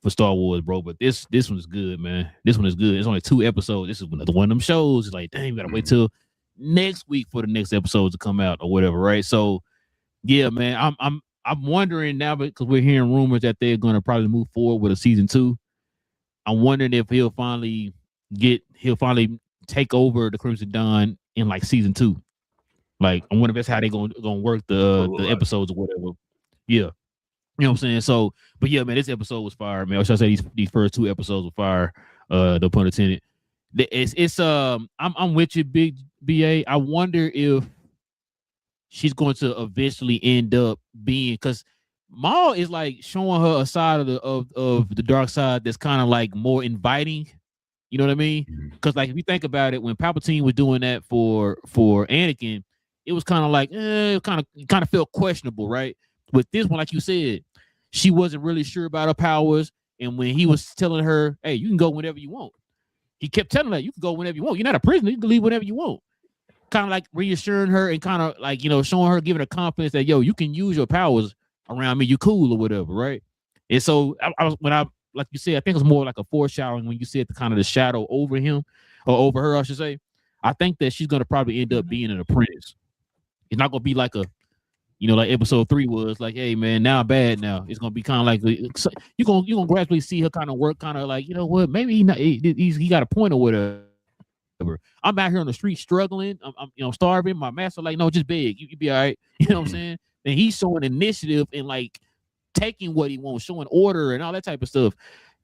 for Star Wars, bro. But this one's good, man. This one is good. It's only 2 episodes. This is one of them shows. It's like, dang, we gotta wait till next week for the next episodes to come out or whatever, right? So yeah, man, I'm wondering now because we're hearing rumors that they're going to probably move forward with a season 2. I'm wondering if he'll finally take over the Crimson Dawn in like season 2. Like, I wonder if that's how they're gonna work the episodes or whatever. Yeah. You know what I'm saying? So, but yeah, man, this episode was fire, man. Or should I say these first 2 episodes were fire. No pun intended. I'm with you, Big BA. I wonder if she's going to eventually end up being, because Maul is like showing her a side of the dark side that's kind of like more inviting. You know what I mean? Because like if you think about it, when Palpatine was doing that for Anakin, it was kind of like kind of felt questionable, right? With this one, like you said, she wasn't really sure about her powers, and when he was telling her, "Hey, you can go whenever you want," he kept telling her, "You can go whenever you want. You're not a prisoner. You can leave whenever you want." Kind of like reassuring her and kind of like, showing her, giving her confidence that, yo, you can use your powers around me. You cool or whatever, right? And so I was, like you said, I think it was more like a foreshadowing when you said the kind of the shadow over him or over her, I should say. I think that she's going to probably end up being an apprentice. It's not going to be like like episode 3 was like, hey man, now I'm bad now. It's going to be kind of like, you're going to gradually see her kind of work, kind of like, you know what, maybe he got a point or whatever. I'm out here on the street struggling. I'm starving. My master like, no, just beg. You be all right. You know what I'm saying? And he's showing initiative and like taking what he wants, showing order and all that type of stuff.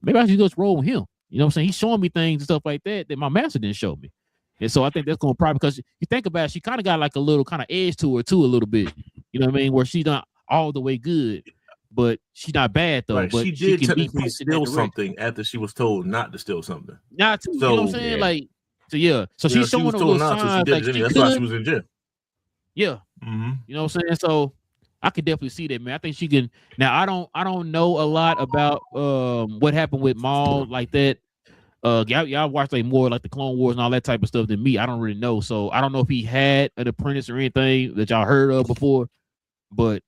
Maybe I should just roll with him. You know what I'm saying? He's showing me things and stuff like that my master didn't show me. And so I think that's going to probably, because you think about it, she kind of got like a little kind of edge to her too, a little bit. You know what I mean? Where she's not all the way good, but she's not bad though. Right. But she did technically steal something after she was told not to steal something. Not to, you know what I'm saying? Yeah. Like, so yeah, so she's showing a little signs. Like that's why she was in jail. Yeah, you know what I'm saying. So I could definitely see that, man. I think she can. Now I don't know a lot about what happened with Maul like that. Y'all watch like more like the Clone Wars and all that type of stuff than me. I don't really know, so I don't know if he had an apprentice or anything that y'all heard of before. But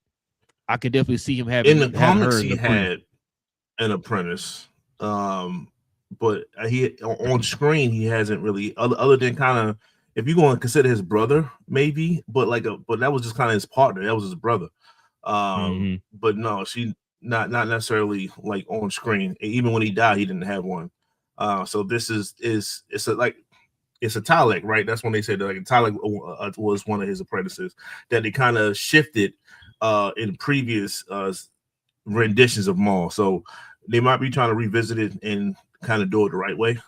I could definitely see him having. In the comics, he had an apprentice. But he on screen he hasn't really other than kind of, if you're going to consider his brother maybe, but that was just kind of his partner. That was his brother. But no, she not necessarily like on screen. Even when he died, he didn't have one. So this is it's a Talek, right? That's when they said that like Talek was one of his apprentices that they kind of shifted in previous renditions of Maul. So they might be trying to revisit it and kind of do it the right way.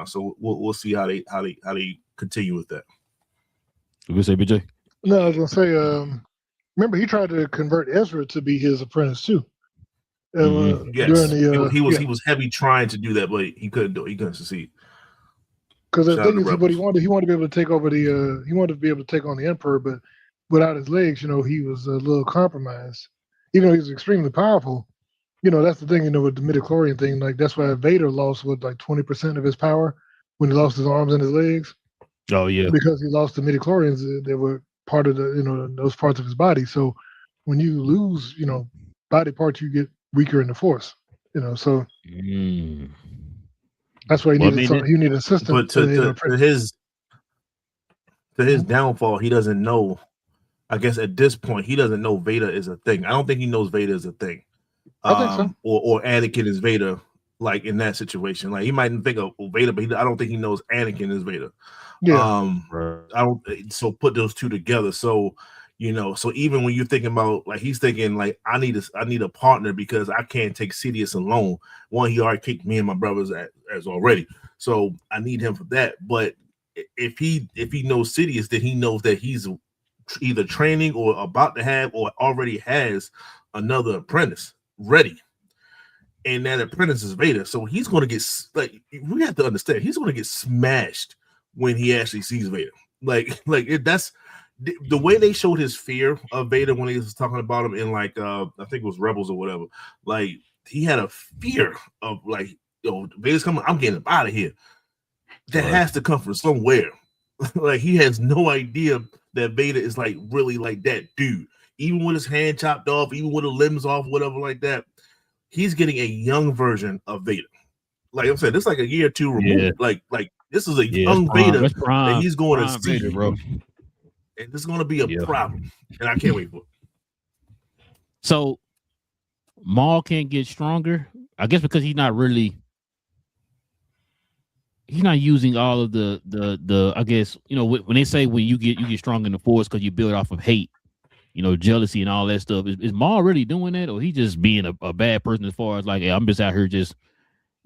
So we'll see how they continue with that. You say, BJ? No, I was gonna say. Remember, he tried to convert Ezra to be his apprentice too. Yes, he was heavy trying to do that, but he couldn't do it. He couldn't succeed. Because the thing is, what he wanted to be able to take over he wanted to be able to take on the Emperor, but without his legs, he was a little compromised. Even though he was extremely powerful. That's the thing, with the midichlorian thing. Like, that's why Vader lost, like 20% of his power when he lost his arms and his legs. Oh, yeah. Because he lost the midichlorians that were part of those parts of his body. So when you lose, body parts, you get weaker in the Force. So that's why he needed he needed an assistant. But to his downfall, he doesn't know. I guess at this point, he doesn't know Vader is a thing. I don't think he knows Vader is a thing. I think so. Or Anakin is Vader, like in that situation. Like he might think of Vader, but I don't think he knows Anakin is Vader. Yeah. I don't. So put those two together. So so even when you're thinking about, like, he's thinking like, I need a partner because I can't take Sidious alone. One, he already kicked me and my brothers as already, so I need him for that. But if he knows Sidious, then he knows that he's either training or about to have or already has another apprentice ready, and that apprentice is Vader. So he's going to get, like, we have to understand, he's going to get smashed when he actually sees Vader. That's the way they showed his fear of Vader when he was talking about him in, like, I think it was Rebels or whatever. Like, he had a fear of, like, Vader's coming, I'm getting him out of here. That has to come from somewhere. Like, he has no idea that Vader is, like, really like that dude. Even with his hand chopped off, even with the limbs off, whatever like that, he's getting a young version of Vader. Like I'm saying, this is like a year or two removed. Yeah. Like this is a young Vader that he's going to see, Vader, bro. And this is going to be a problem, and I can't wait for it. So Maul can't get stronger, I guess, because he's not using all of the I guess, when they say when you get strong in the Force because you build off of hate, jealousy and all that stuff. Is Maul really doing that, or he just being a bad person as far as like, hey, I'm just out here just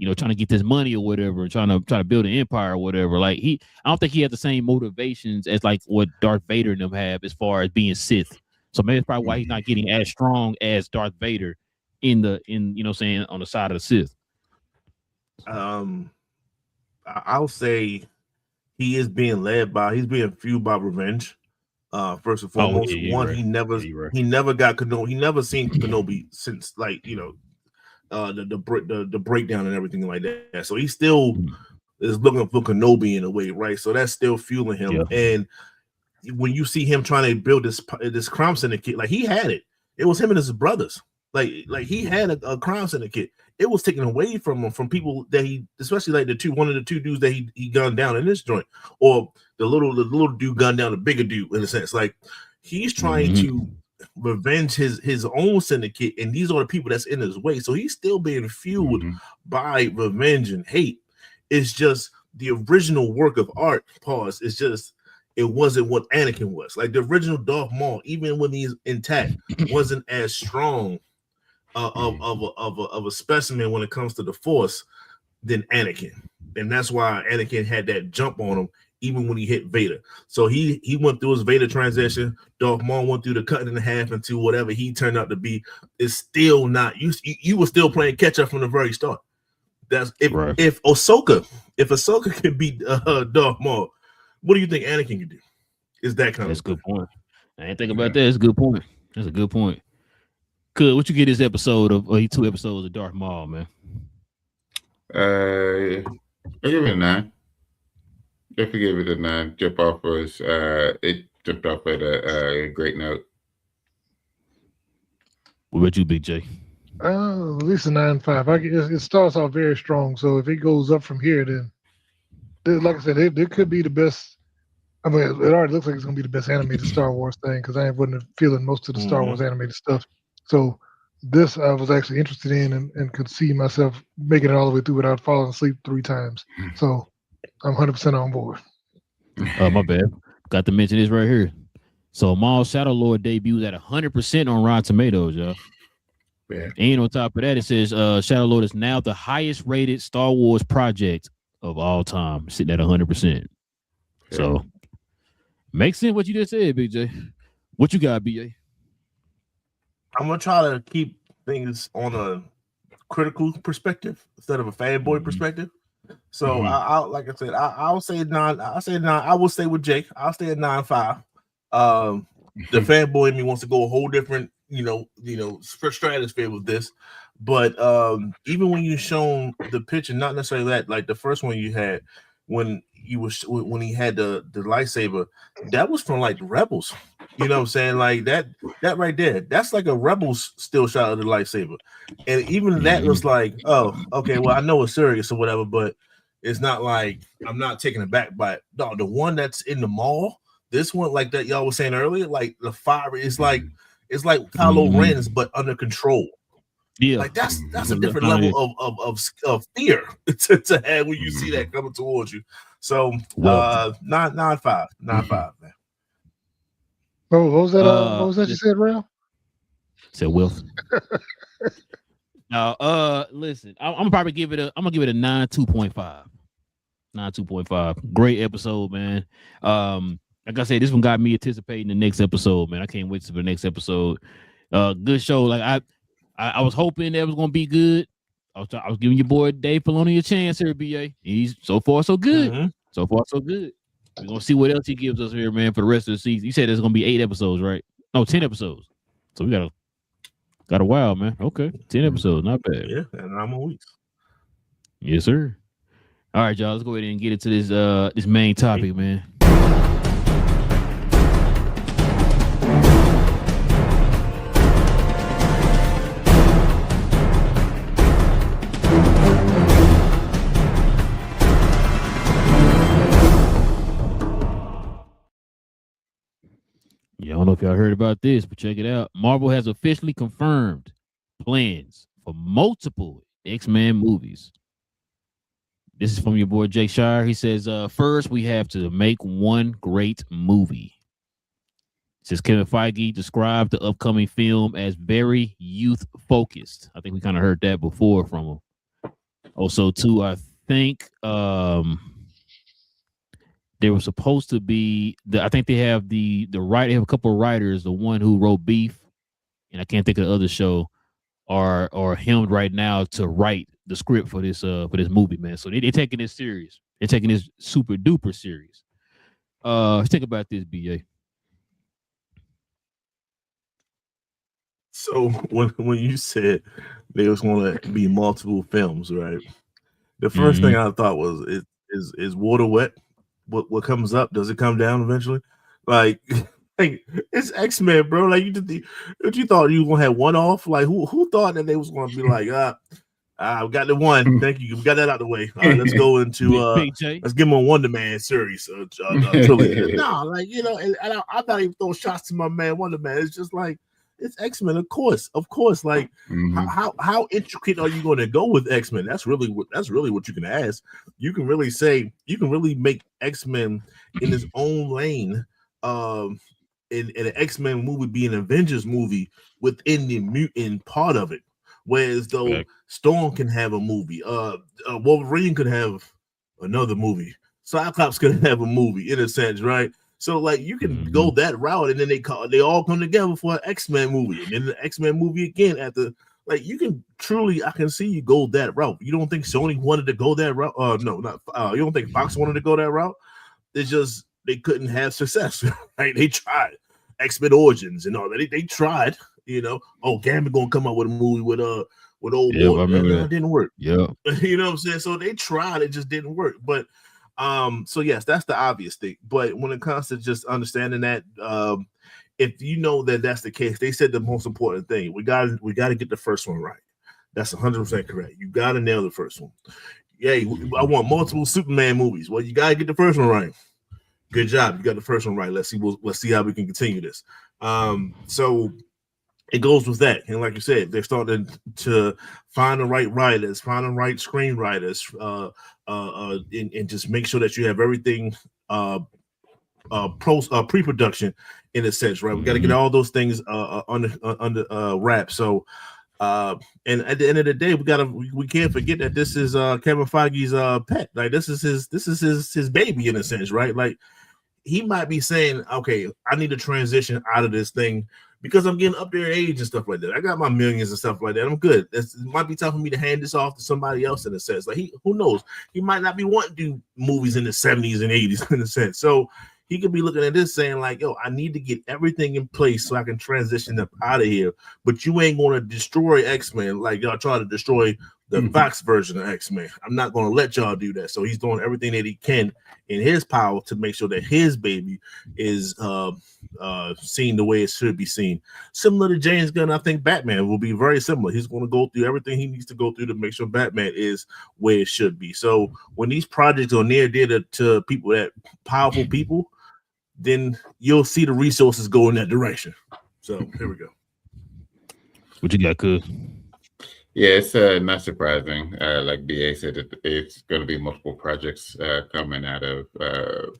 trying to get this money or whatever, trying to build an empire or whatever. Like I don't think he has the same motivations as like what Darth Vader and them have as far as being Sith. So maybe that's probably why he's not getting as strong as Darth Vader on the side of the Sith. I'll say he's being fueled by revenge. First and foremost, he never got Kenobi. He never seen Kenobi since the breakdown and everything like that. So he still is looking for Kenobi in a way, right? So that's still fueling him. Yeah. And when you see him trying to build this crime syndicate, like he had it. It was him and his brothers. Like he had a crime syndicate. It was taken away from him, from people that he, especially like one of the two dudes that he gunned down in this joint, or the little dude gunned down the bigger dude, in a sense. Like he's trying to revenge his own syndicate, and these are the people that's in his way. So he's still being fueled by revenge and hate. It's just the original work of art. It's just it wasn't what Anakin was. Like the original Darth Maul, even when he's intact, wasn't as strong of a specimen when it comes to the Force than Anakin, and that's why Anakin had that jump on him even when he hit Vader. So he went through his Vader transition. Darth Maul went through the cutting in half into whatever he turned out to be. It's still not you were still playing catch up from the very start. That's if Ahsoka could beat Darth Maul, what do you think Anakin could do? Is that kind That's a good point. I didn't think about that. That's a good point. That's a good point. Good. What you get this episode of 2 episodes of Darth Maul, man? I give it a 9. Definitely give it a 9. It jumped off at a great note. What about you, Big J? At least a 9.5. It starts off very strong. So if it goes up from here, then like I said, it could be the best. I mean, it already looks like it's going to be the best animated Star Wars thing because I wasn't feeling most of the Star Wars animated stuff. So this I was actually interested in and could see myself making it all the way through without falling asleep 3 times. So I'm 100% on board. Oh, my bad. Got to mention this right here. So Maul Shadow Lord debuts at 100% on Rotten Tomatoes, y'all. Yeah. And on top of that, it says Shadow Lord is now the highest rated Star Wars project of all time, sitting at 100%. Yeah. So makes sense what you just said, BJ. What you got, BJ? I'm gonna try to keep things on a critical perspective instead of a fanboy perspective. So like I said, I'll say 9. I'll say 9. I will stay with Jake. I'll stay at 9.5. The fanboy in me wants to go a whole different, stratosphere with this. But even when you shown the picture, not necessarily that, like the first one you had when he had the lightsaber, that was from like the Rebels. You know what I'm saying? Like that right there, that's like a Rebels still shot of the lightsaber. And even that was like, oh, okay, well, I know it's serious or whatever, but it's not like I'm not taken aback by it. No, the one that's in the mall, this one, like that y'all was saying earlier, like the fire is like it's like Kylo Ren's, but under control. Yeah, like that's a different level of fear to have when you see that coming towards you. So 9.5, man. Oh, what was that? What was that you said, Ralph? Said Wilf. Now, listen, I'm gonna probably give it a 9.2.5. 9.2.5. Great episode, man. Like I said, this one got me anticipating the next episode, man. I can't wait for the next episode. Good show. Like I was hoping that was gonna be good. I was giving your boy Dave Filoni a chance here, BA. He's so far so good. So far so good. We're gonna see what else he gives us here, man, for the rest of the season. You said there's gonna be 8 episodes, right? No, 10 episodes. So we got a while, man. Okay, 10 episodes, not bad. Yeah, and 9 more weeks. Yes, sir. All right, y'all. Let's go ahead and get into this main topic, man. Yeah, I don't know if y'all heard about this, but check it out. Marvel has officially confirmed plans for multiple X-Men movies. This is from your boy Jake Shire. He says, first, we have to make one great movie. Says Kevin Feige described the upcoming film as very youth focused. I think we kind of heard that before from him. Also, too, I think there was supposed to be I think they have the they have a couple of writers, the one who wrote Beef, and I can't think of the other show, are hemmed right now to write the script for this movie, man. So they're taking this serious. They're taking this super duper serious. Think about this, BA. So when you said there was going to be multiple films, right? The first thing I thought was, is water wet? What comes up? Does it come down eventually? Like it's X-Men, bro. Like you thought you were gonna have one off? Like who thought that they was gonna be like, we got the one. Thank you. We got that out of the way. All right, let's go into let's give him a Wonder Man series. Trilogy. No, like and I'm not even throwing shots to my man Wonder Man. It's just like it's X-Men, of course. Like how intricate are you going to go with X-Men? That's really what you can ask. You can really say you can really make X-Men in its own lane. In an X-Men movie be an Avengers movie within the mutant part of it. Whereas though Storm can have a movie, Wolverine could have another movie, Cyclops could have a movie in a sense, right? So like you can go that route, and then they all come together for an X-Men movie, and then the X-Men movie again at the like you can truly I can see you go that route. You don't think Sony wanted to go that route? No, not you don't think Fox wanted to go that route? It's just they couldn't have success. Right? They tried X-Men Origins and all that. They tried. Gambit gonna come out with a movie with old boy. It didn't work. Yeah. You know what I'm saying? So they tried, it just didn't work. But so yes, that's the obvious thing. But when it comes to just understanding that, if you know that that's the case, they said the most important thing. We got to get the first one right. That's 100% correct. You got to nail the first one. Yeah, I want multiple Superman movies. Well, you got to get the first one right. Good job. You got the first one right. Let's see how we can continue this. So it goes with that. And like you said, they're starting to find the right writers, find the right screenwriters, and just make sure that you have everything pre-production in a sense, right? We got to get all those things under wrap. So and at the end of the day, we can't forget that this is Kevin Feige's pet. Like this is his baby in a sense, right? Like he might be saying, okay, I need to transition out of this thing because I'm getting up there in age and stuff like that. I got my millions and stuff like that. I'm good. It might be time for me to hand this off to somebody else in a sense. Like who knows? He might not be wanting to do movies in the 70s and 80s in a sense. So he could be looking at this saying like, yo, I need to get everything in place so I can transition up out of here. But you ain't going to destroy X-Men like y'all trying to destroy the Fox version of X-Men. I'm not going to let y'all do that. So he's doing everything that he can in his power to make sure that his baby is seen the way it should be seen. Similar to James Gunn, I think Batman will be very similar. He's going to go through everything he needs to go through to make sure Batman is where it should be. So when these projects are near dear to people, that powerful people, then you'll see the resources go in that direction. So here we go. What you got, Cuz? Yeah, it's not surprising. Like BA said, it's going to be multiple projects coming out of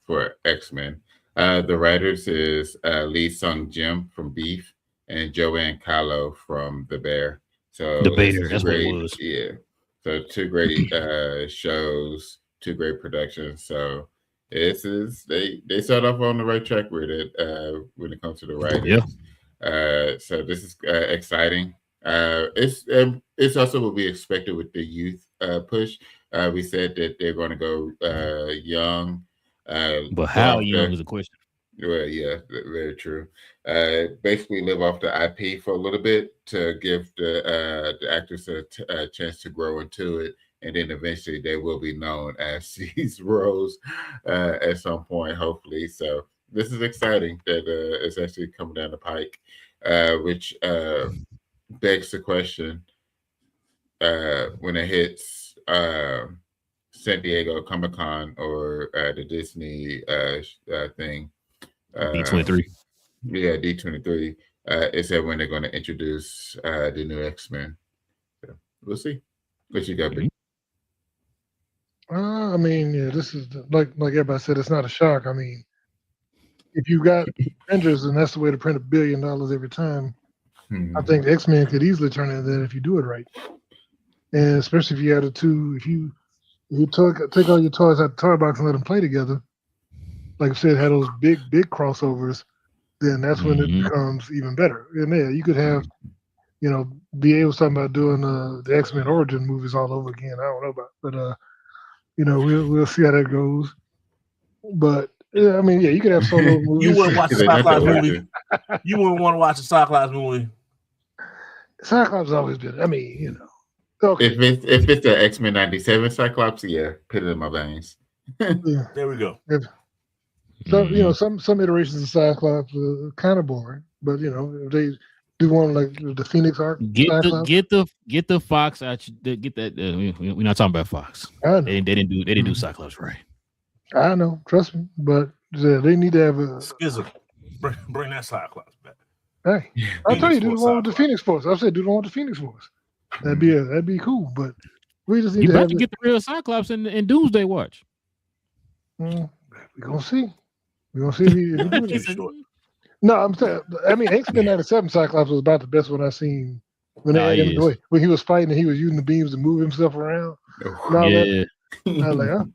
for X-Men. The writers is Lee Sung Jim from Beef and Joanne Kahlo from The Bear. So The Bear, that's what it was. Yeah. So two great shows, two great productions. So they start off on the right track with it when it comes to the writers. Yeah. So this is exciting. It's also what we expected with the youth push. We said that they're going to go young, but how young is the question? Well, yeah, very true. Basically, live off the IP for a little bit to give the actors a chance to grow into it, and then eventually they will be known as these roles at some point, hopefully. So this is exciting that it's actually coming down the pike, which. Begs the question when it hits San Diego Comic-Con or the Disney thing. D23. Yeah, D23. It said when they're going to introduce the new X-Men. So we'll see. What you got, Big? I mean, yeah, this is like everybody said, it's not a shock. I mean, if you got Avengers and that's the way to print $1 billion every time, I think X-Men could easily turn into that if you do it right. And especially if you add if you take all your toys out the toy box and let them play together, like I said, have those big crossovers, then that's when it becomes even better. And yeah, you could have, BA was talking about doing the X-Men origin movies all over again. I don't know about, but we'll see how that goes. But yeah, I mean, yeah, you could have solo movies. You wouldn't watch a Cyclops movie. You wouldn't want to watch a Cyclops movie. Cyclops always been. I mean, Okay. If it's the X-Men 97 Cyclops, yeah, put it in my veins. Yeah. There we go. So some iterations of Cyclops are kind of boring, but if they do one like the Phoenix arc, get the Fox out. Get that. We're not talking about Fox. I know. They didn't do Cyclops right. I know, trust me, but they need to have a schism. Bring that Cyclops back. Hey, I'll tell you, do the one with the Phoenix Force. I said, do the one with the Phoenix Force. That'd be cool, but we just need to have get the real Cyclops in Doomsday Watch. We're gonna see. We're gonna see if he do it. No, I'm saying. I mean, X-Men 97 Cyclops was about the best one I seen when when he was fighting and he was using the beams to move himself around. Yeah. I was like, huh?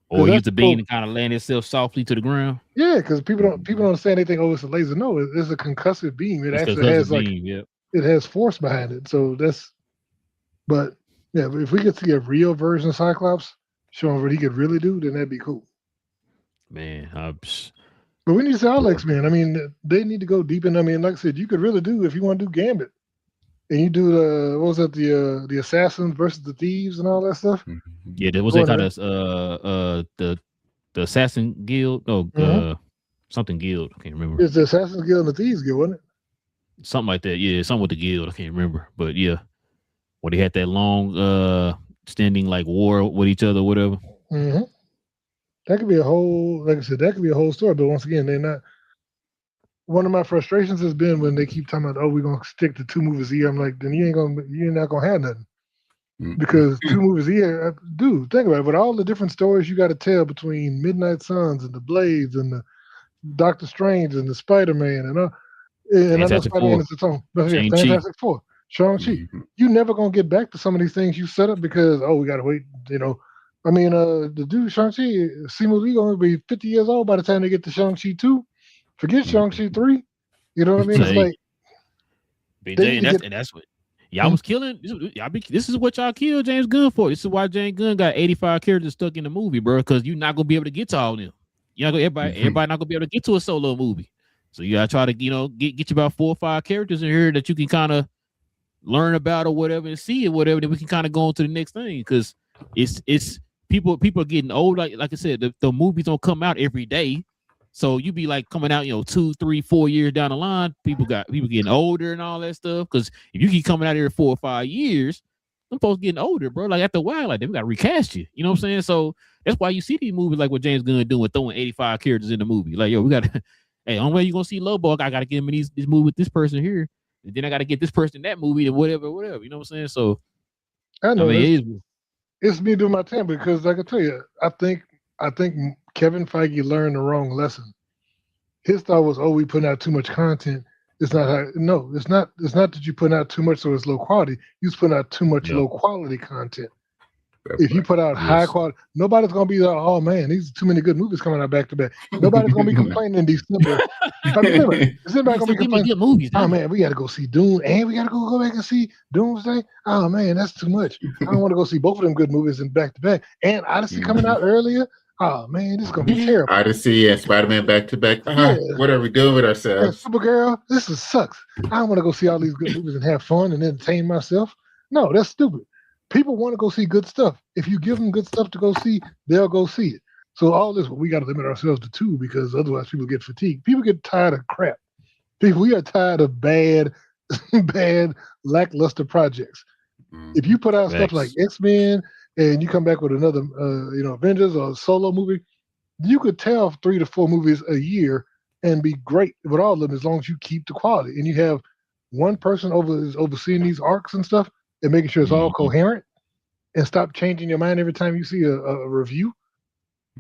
Or use the beam and kind of land itself softly to the ground. Yeah, because people don't understand anything. Oh, it's a laser. No, it's a concussive beam. It actually has it has force behind it. So that's. But yeah, but if we could see a real version of Cyclops showing what he could really do, then that'd be cool. Man, but we need to see all X-Men. I mean, they need to go deep in. I mean, like I said, you could really do if you want to do Gambit, and you do the assassins versus the thieves and all that stuff. Yeah, there was that kind of the Assassin Guild. No, something Guild. I can't remember. It's the Assassin's Guild and the Thieves Guild, wasn't it? Something like that. Yeah, something with the Guild. I can't remember, but yeah. Where they had that long standing like war with each other, whatever. Mm-hmm. That could be a whole, like I said, that could be a whole story. But once again, they're not. One of my frustrations has been when they keep talking about, oh, we're gonna stick to 2 movies a year. I'm like, then you're not gonna have nothing because 2 movies a year, dude. Think about it. With all the different stories you got to tell between Midnight Suns and the Blades and the Doctor Strange and the Spider-Man and I know Spider-Man is its own, but yeah, Fantastic Four. Shang-Chi, you never gonna get back to some of these things you set up because we gotta wait. I mean, the dude Shang-Chi, Simu Lee gonna be 50 years old by the time they get to Shang-Chi 2. Forget Shang-Chi 3. You know what I mean? It's like, that's what y'all was killing. This is what y'all killed James Gunn for. This is why James Gunn got 85 characters stuck in the movie, bro. Because you're not gonna be able to get to all of them. Everybody not gonna be able to get to a solo movie. So you gotta try to get you about 4 or 5 characters in here that you can kind of learn about or whatever and see it, whatever, then we can kind of go on to the next thing because it's people are getting old. Like I said, the movies don't come out every day, so you be like coming out 2, 3, 4 years down the line. People getting older and all that stuff. Because if you keep coming out every 4 or 5 years, them folks getting older, bro. Like after a while, like we got to recast you. You know what I'm saying? So that's why you see these movies like what James Gunn doing, throwing 85 characters in the movie. Like we got to. Hey, only way you gonna see Lobo, I gotta get him in this movie with this person here. And then I got to get this person in that movie and whatever. You know what I'm saying? So I know it's me doing my time because, like I tell you, I think Kevin Feige learned the wrong lesson. His thought was, we putting out too much content. It's not. No, it's not. It's not that you putting out too much so it's low quality. You putting out too much low quality content. If you put out high quality, nobody's gonna be like, oh man, these are too many good movies coming out back to back. Nobody's gonna be complaining in December. Is anybody gonna be complaining? Good movies, oh man, we gotta go see Doom and we gotta go back and see Doomsday. Oh man, that's too much. I don't want to go see both of them good movies in back to back. And Odyssey coming out earlier. Oh man, this is gonna be terrible. Odyssey and Spider-Man back to back. What are we doing with ourselves? Supergirl, this sucks. I don't want to go see all these good movies and have fun and entertain myself. No, that's stupid. People want to go see good stuff. If you give them good stuff to go see, they'll go see it. So all this, we got to limit ourselves to 2 because otherwise people get fatigued. People get tired of crap. We are tired of bad, lackluster projects. If you put out stuff like X-Men and you come back with another, Avengers or a solo movie, you could tell 3 to 4 movies a year and be great with all of them as long as you keep the quality and you have one person overseeing these arcs and stuff and making sure it's all coherent and stop changing your mind every time you see a review.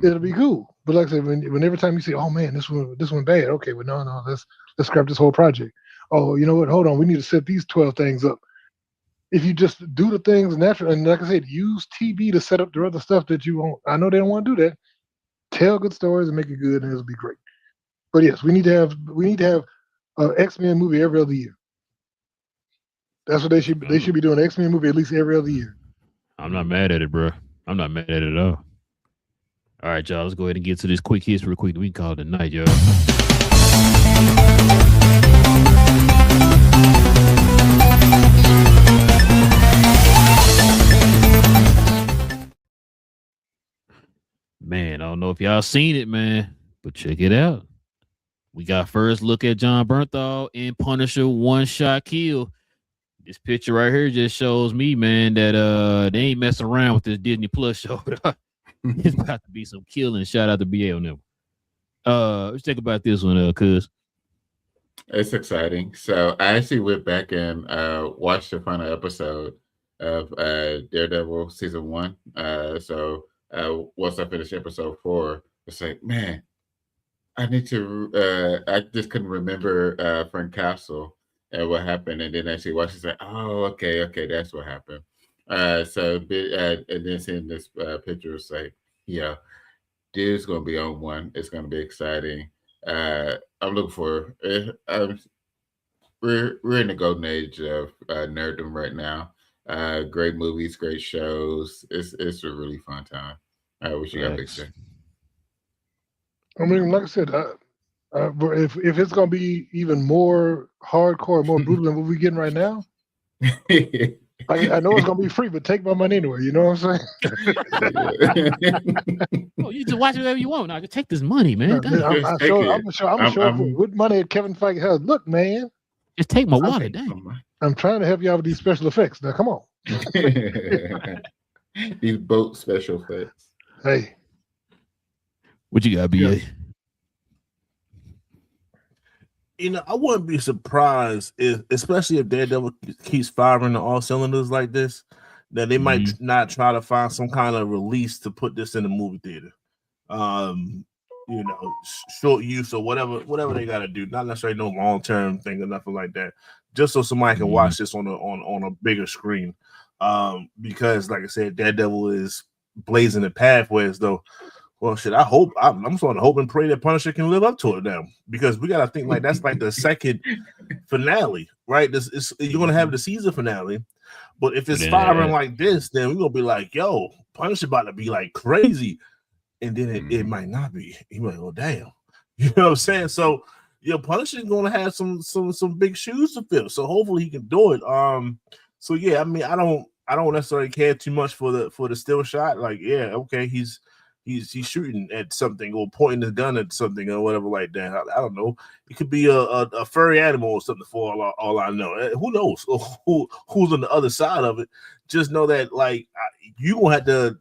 It'll be cool. But like I said, when every time you say, "Oh man, this one bad," okay, well no, let's scrap this whole project. Oh, you know what? Hold on, we need to set these 12 things up. If you just do the things natural, and like I said, use TV to set up the other stuff that you want. I know they don't want to do that. Tell good stories and make it good, and it'll be great. But yes, we need to have an X-Men movie every other year. That's what they should be doing. An X-Men movie at least every other year. I'm not mad at it, bro. I'm not mad at it at all. All right, y'all. Let's go ahead and get to this quick hits real quick. We can call it a night, y'all. Man, I don't know if y'all seen it, man, but check it out. We got first look at John Bernthal in Punisher One Shot Kill. This picture right here just shows me, man, that they ain't messing around with this Disney Plus show. It's about to be some killing. Shout out to BA on them. Let's think about this one, cuz. It's exciting. So I actually went back and watched the final episode of Daredevil season 1. So once I finished episode 4, it's like, man, I need to. I just couldn't remember Frank Castle and what happened, and then actually watched it. Like, oh, okay, that's what happened. And then seeing this picture, it's like, yeah, this is gonna be on one. It's gonna be exciting. I'm looking for. We're in the golden age of nerddom right now. Great movies, great shows. It's a really fun time. I wish you got Big J. I mean, like I said, if it's gonna be even more hardcore, more brutal than what we're getting right now, I know it's gonna be free, but take my money anyway. You know what I'm saying? Oh, you just watch whatever you want. Now, just take this money, man. I'm gonna show up with money Kevin Feige has. Look, man, just take my wallet. I'm trying to help you out with these special effects. Now, come on. These boat special effects. Hey. What you got, BA? Yeah. You know, I wouldn't be surprised especially if Daredevil keeps firing on all cylinders like this, that they might not try to find some kind of release to put this in the movie theater. You know, short use or whatever they got to do. Not necessarily no long-term thing or nothing like that. Just so somebody can watch this on a bigger screen. Because, like I said, Daredevil is blazing the pathways, though. Well, shit, I'm sort of hoping, pray that Punisher can live up to it now, because we got to think like that's like the second finale, right? You're going to have the season finale, but if it's firing like this, then we're going to be like, yo, Punisher about to be like crazy, and then it might not be. You might go, damn. You know what I'm saying? So, Punisher's going to have some big shoes to fill, so hopefully he can do it. So, yeah, I mean, I don't necessarily care too much for the still shot. Like, yeah, okay, he's shooting at something or pointing his gun at something or whatever like that. I don't know. It could be a furry animal or something for all I know. Who knows who's on the other side of it? Just know that like you gonna have to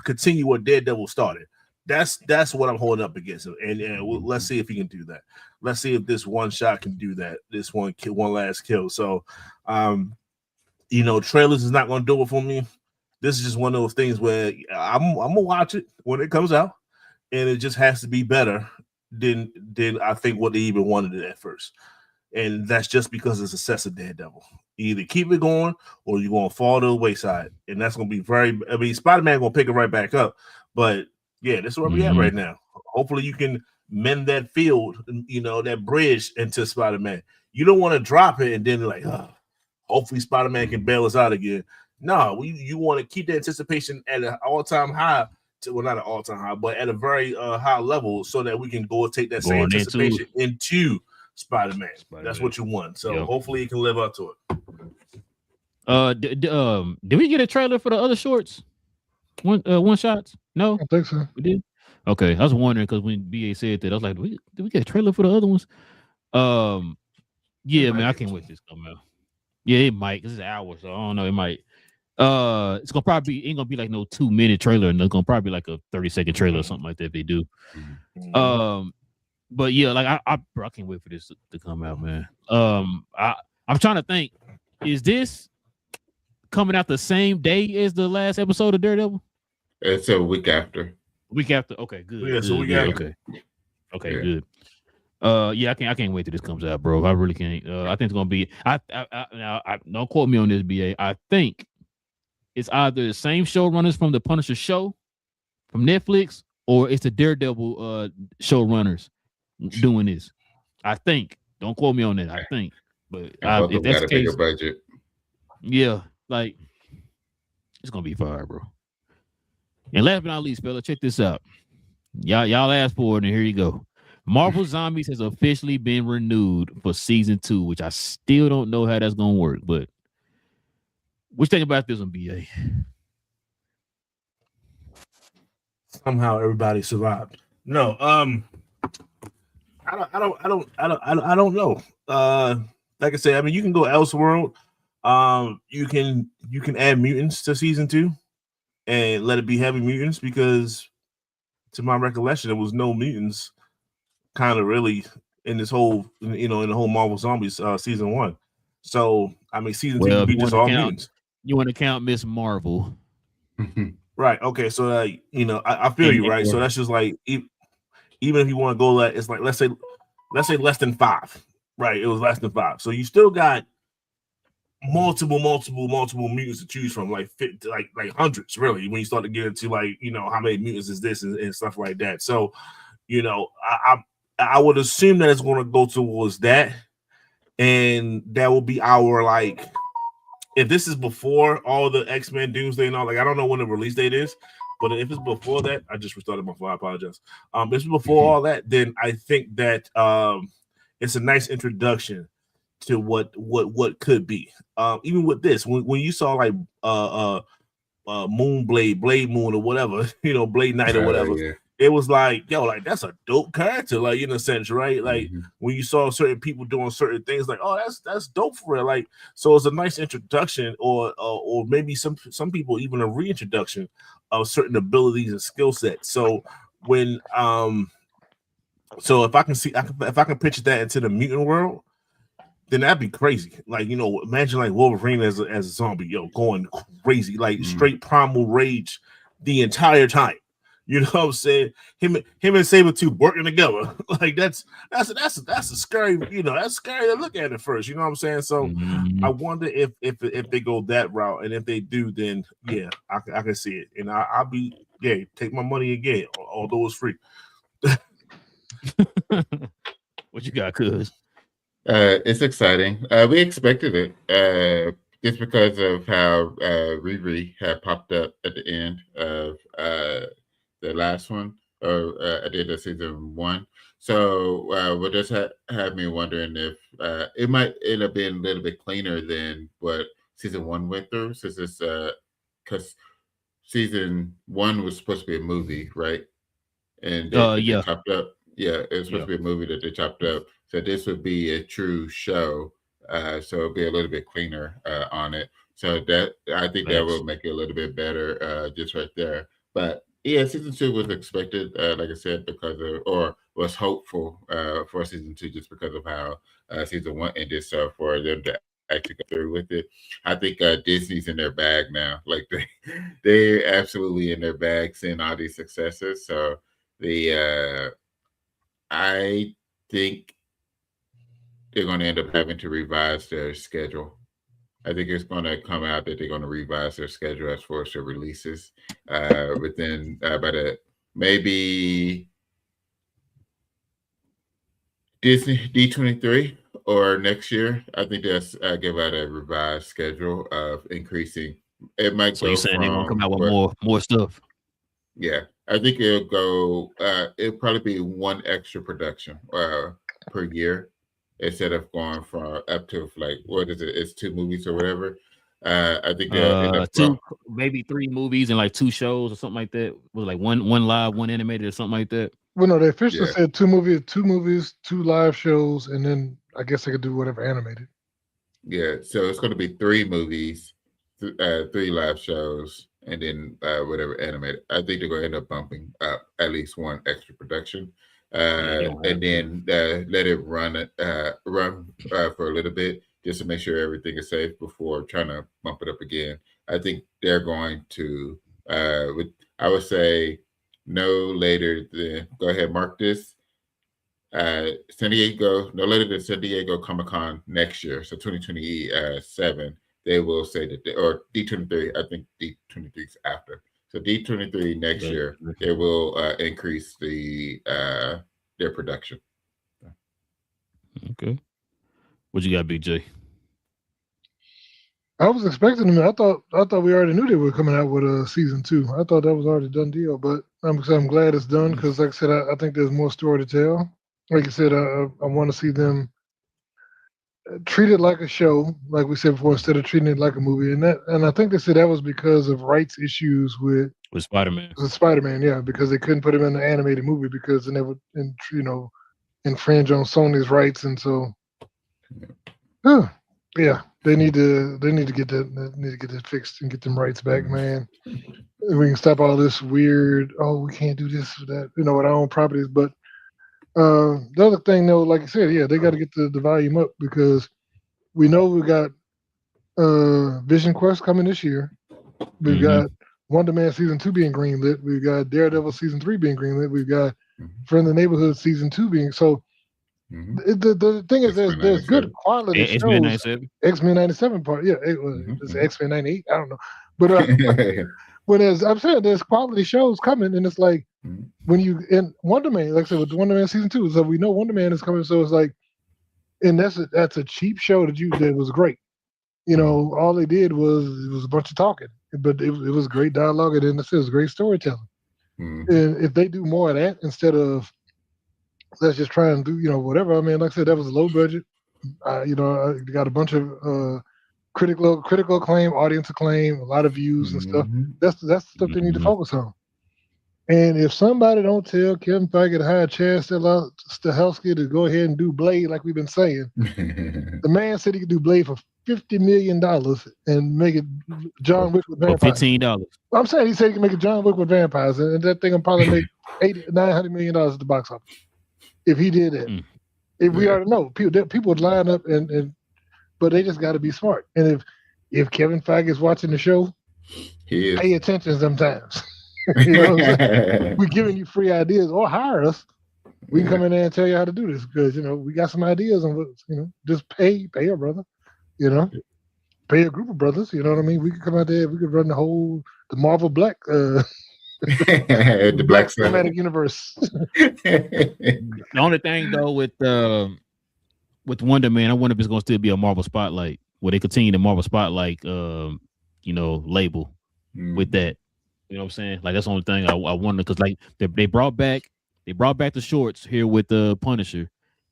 continue what Daredevil started. That's what I'm holding up against him. And let's see if he can do that. Let's see if this one shot can do that. This one last kill. So, trailers is not gonna do it for me. This is just one of those things where I'm gonna watch it when it comes out, and it just has to be better than I think what they even wanted it at first. And that's just because of the success of Daredevil. You either keep it going or you're gonna fall to the wayside. And that's gonna be Spider-Man gonna pick it right back up. But yeah, this is where we at right now. Hopefully you can mend that field, that bridge into Spider-Man. You don't want to drop it and then hopefully Spider-Man can bail us out again. No, you want to keep the anticipation at an all-time high, not an all-time high, but at a very high level, so that we can go and take that same anticipation into Spider-Man. That's what you want. So hopefully he can live up to it. Did we get a trailer for the other shorts? One shots? No, I think so. We did. Okay, I was wondering because when BA said that, I was like, did we get a trailer for the other ones? Yeah, man, I can't wait for this to come out. Yeah, it might. This is an hour, so I don't know. It might. It's gonna probably ain't gonna be like no 2-minute trailer, and it's gonna probably be like a 30-second trailer or something like that if they do. But yeah, like bro, I can't wait for this to come out, man. I'm trying to think. Is this coming out the same day as the last episode of Daredevil? It's a week after. Week after. Okay, good. Yeah, so we good. got Okay. Okay, Yeah. good. Yeah, I can't wait till this comes out, bro. I really can't. I think it's gonna be. Now, don't quote me on this, BA. I think it's either the same showrunners from the Punisher show from Netflix, or it's the Daredevil showrunners doing this. I think. Don't quote me on that. I think, but And both if of them that's got the a bigger case, budget. yeah, like it's gonna be fire, bro. And last but not least, fella, check this out. Y'all asked for it, and here you go. Marvel Zombies has officially been renewed for season 2, which I still don't know how that's gonna work. But what you think about this one, BA? somehow everybody survived. No, I don't know. Like I said, I mean, you can go Elseworld. You can add mutants to season 2 and let it be heavy mutants because, to my recollection, there was no mutants kind of really in this whole, in the whole Marvel Zombies season 1. So I mean, season 2 Well, would if be just all mutants. you want to count Miss Marvel, Right. Okay. So I feel you. Right. So that's just like even if you want to go it's like let's say less than 5. Right. It was less than 5. So you still got multiple mutants to choose from, like hundreds, really, when you start to get into like how many mutants is this and stuff like that. So I would assume that it's going to go towards that, and that will be our like. If this is before all the X-Men Doomsday and all, like I don't know when the release date is, but if it's before that, I just restarted my phone. I apologize. If it's before all that, then I think that it's a nice introduction to what could be. Even with this, when you saw like Blade Moon or whatever, Blade Knight or whatever, Yeah. it was like, yo, like that's a dope character, like in a sense, right? Like when you saw certain people doing certain things, like, oh, that's dope for real. Like, so it's a nice introduction, or maybe some people even a reintroduction of certain abilities and skill sets. So when so if I can picture that into the mutant world, then that'd be crazy. Like, imagine like Wolverine as a zombie, going crazy, like straight primal rage the entire time. You know what I'm saying? Him and Sabretooth working together. Like that's a scary, that's scary to look at first. You know what I'm saying? So I wonder if they go that route, and if they do, then yeah, I can see it. And I'll be take my money again, although it's free. what you got, cuz? It's exciting. We expected it just because of how Riri had popped up at the end of the last one, or at the end of season 1. So what just had me wondering if it might end up being a little bit cleaner than what season 1 went through, since it's because season 1 was supposed to be a movie, right? And they chopped up. Yeah, it was supposed to be a movie that they chopped up. So this would be a true show. So it'll be a little bit cleaner on it. So that I think that will make it a little bit better, just right there. But yeah, season 2 was expected, like I said, because of, or was hopeful for season 2, just because of how season 1 ended. So for them to actually go through with it, I think Disney's in their bag now. Like they're absolutely in their bag, seeing all these successes. So I think they're going to end up having to revise their schedule. I think it's going to come out that they're going to revise their schedule as far as their releases within by the maybe Disney D23 or next year. I think that's give out a revised schedule of increasing. It might So go you're saying from they're gonna come out with more stuff? Yeah, I think it'll go. It'll probably be one extra production per year, instead of going from up to like what is it? It's 2 movies or whatever. I think they'll end up 2, maybe 3 movies and like 2 shows or something like that. Was like one live, 1 animated, or something like that. Well, no, they officially said 2 movies, 2 live shows, and then I guess they could do whatever animated. Yeah, so it's going to be 3 movies, 3 live shows, and then whatever animated. I think they're going to end up bumping up at least 1 extra production. and then let it run for a little bit just to make sure everything is safe before trying to bump it up again. I think they're going to, I would say, no later than, go ahead, mark this, San Diego, no later than San Diego Comic-Con next year, so 2027, they will say that, or D23, I think D23 is after. So D23 next year, they will increase their production. Okay. What you got, Big J? I was expecting them. I thought we already knew they were coming out with a season 2. I thought that was already a done deal. But I'm glad it's done because, like I said, I think there's more story to tell. Like I said, I want to see them treat it like a show, like we said before, instead of treating it like a movie. And I think they said that was because of rights issues with Spider-Man. With Spider-Man, yeah, because they couldn't put him in the animated movie because then they would, infringe on Sony's rights, and so, yeah, they need to get that fixed and get them rights back, man. We can stop all this weird. Oh, we can't do this or that, with our own properties. But the other thing, though, like I said, yeah, they got to get the volume up because we know we got Vision Quest coming this year. We've got Wonder Man season 2 being greenlit. We've got Daredevil season 3 being greenlit. We've got Friend of the Neighborhood season 2 being so. The thing is, there's good quality shows. X-Men 97 part, yeah. It's X-Men 98. I don't know, but when I'm saying there's quality shows coming, and it's like when you in Wonder Man, like I said, with Wonder Man season 2, so we know Wonder Man is coming. So it's like, and that's a cheap show that was great. All they did was a bunch of talking, but it was great dialogue, and then it was great storytelling. And if they do more of that instead of let's just try and do whatever. I mean, like I said, that was low budget. I got a bunch of critical acclaim, audience acclaim, a lot of views and stuff. That's the stuff they need to focus on. And if somebody don't tell Kevin Feige to hire Chad Stahelski to go ahead and do Blade, like we've been saying, the man said he could do Blade for $50 million and make it John Wick with vampires. For $15. I'm saying he said he can make a John Wick with vampires, and that thing will probably make $900 million at the box office if he did that. If we already know, people would line up but they just got to be smart. And if Kevin Feige is watching the show, pay attention sometimes. We're giving you free ideas or hire us. We can come in there and tell you how to do this because we got some ideas on what just pay a brother, pay a group of brothers. You know what I mean? We could come out there. We could run the Marvel Black. The Black Cinematic Universe. The only thing though with Wonder Man, I wonder if it's gonna still be a Marvel Spotlight where they continue the Marvel Spotlight label with that. You know what I'm saying? Like that's the only thing I wonder because like they brought back the shorts here with the Punisher.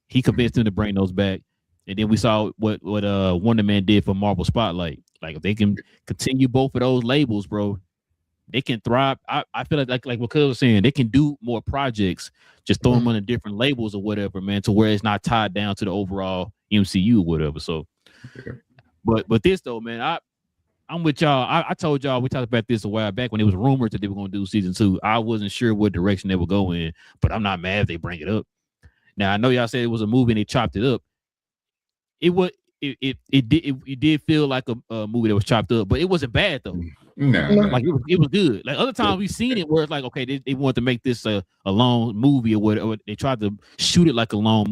He convinced them to bring those back, and then we saw what Wonder Man did for Marvel Spotlight. Like if they can continue both of those labels, bro, they can thrive. I feel like what Cuz was saying, they can do more projects, just throw them on the different labels or whatever, man, to where it's not tied down to the overall MCU or whatever. So, but this though, man, I'm with y'all. I told y'all we talked about this a while back when it was rumored that they were going to do season 2. I wasn't sure what direction they would go in, but I'm not mad if they bring it up. Now I know y'all said it was a movie and they chopped it up. It did feel like a movie that was chopped up, but it wasn't bad though. No. Like it was good. Like other times we've seen it where it's like, okay, they wanted to make this a long movie or whatever. They tried to shoot it like a long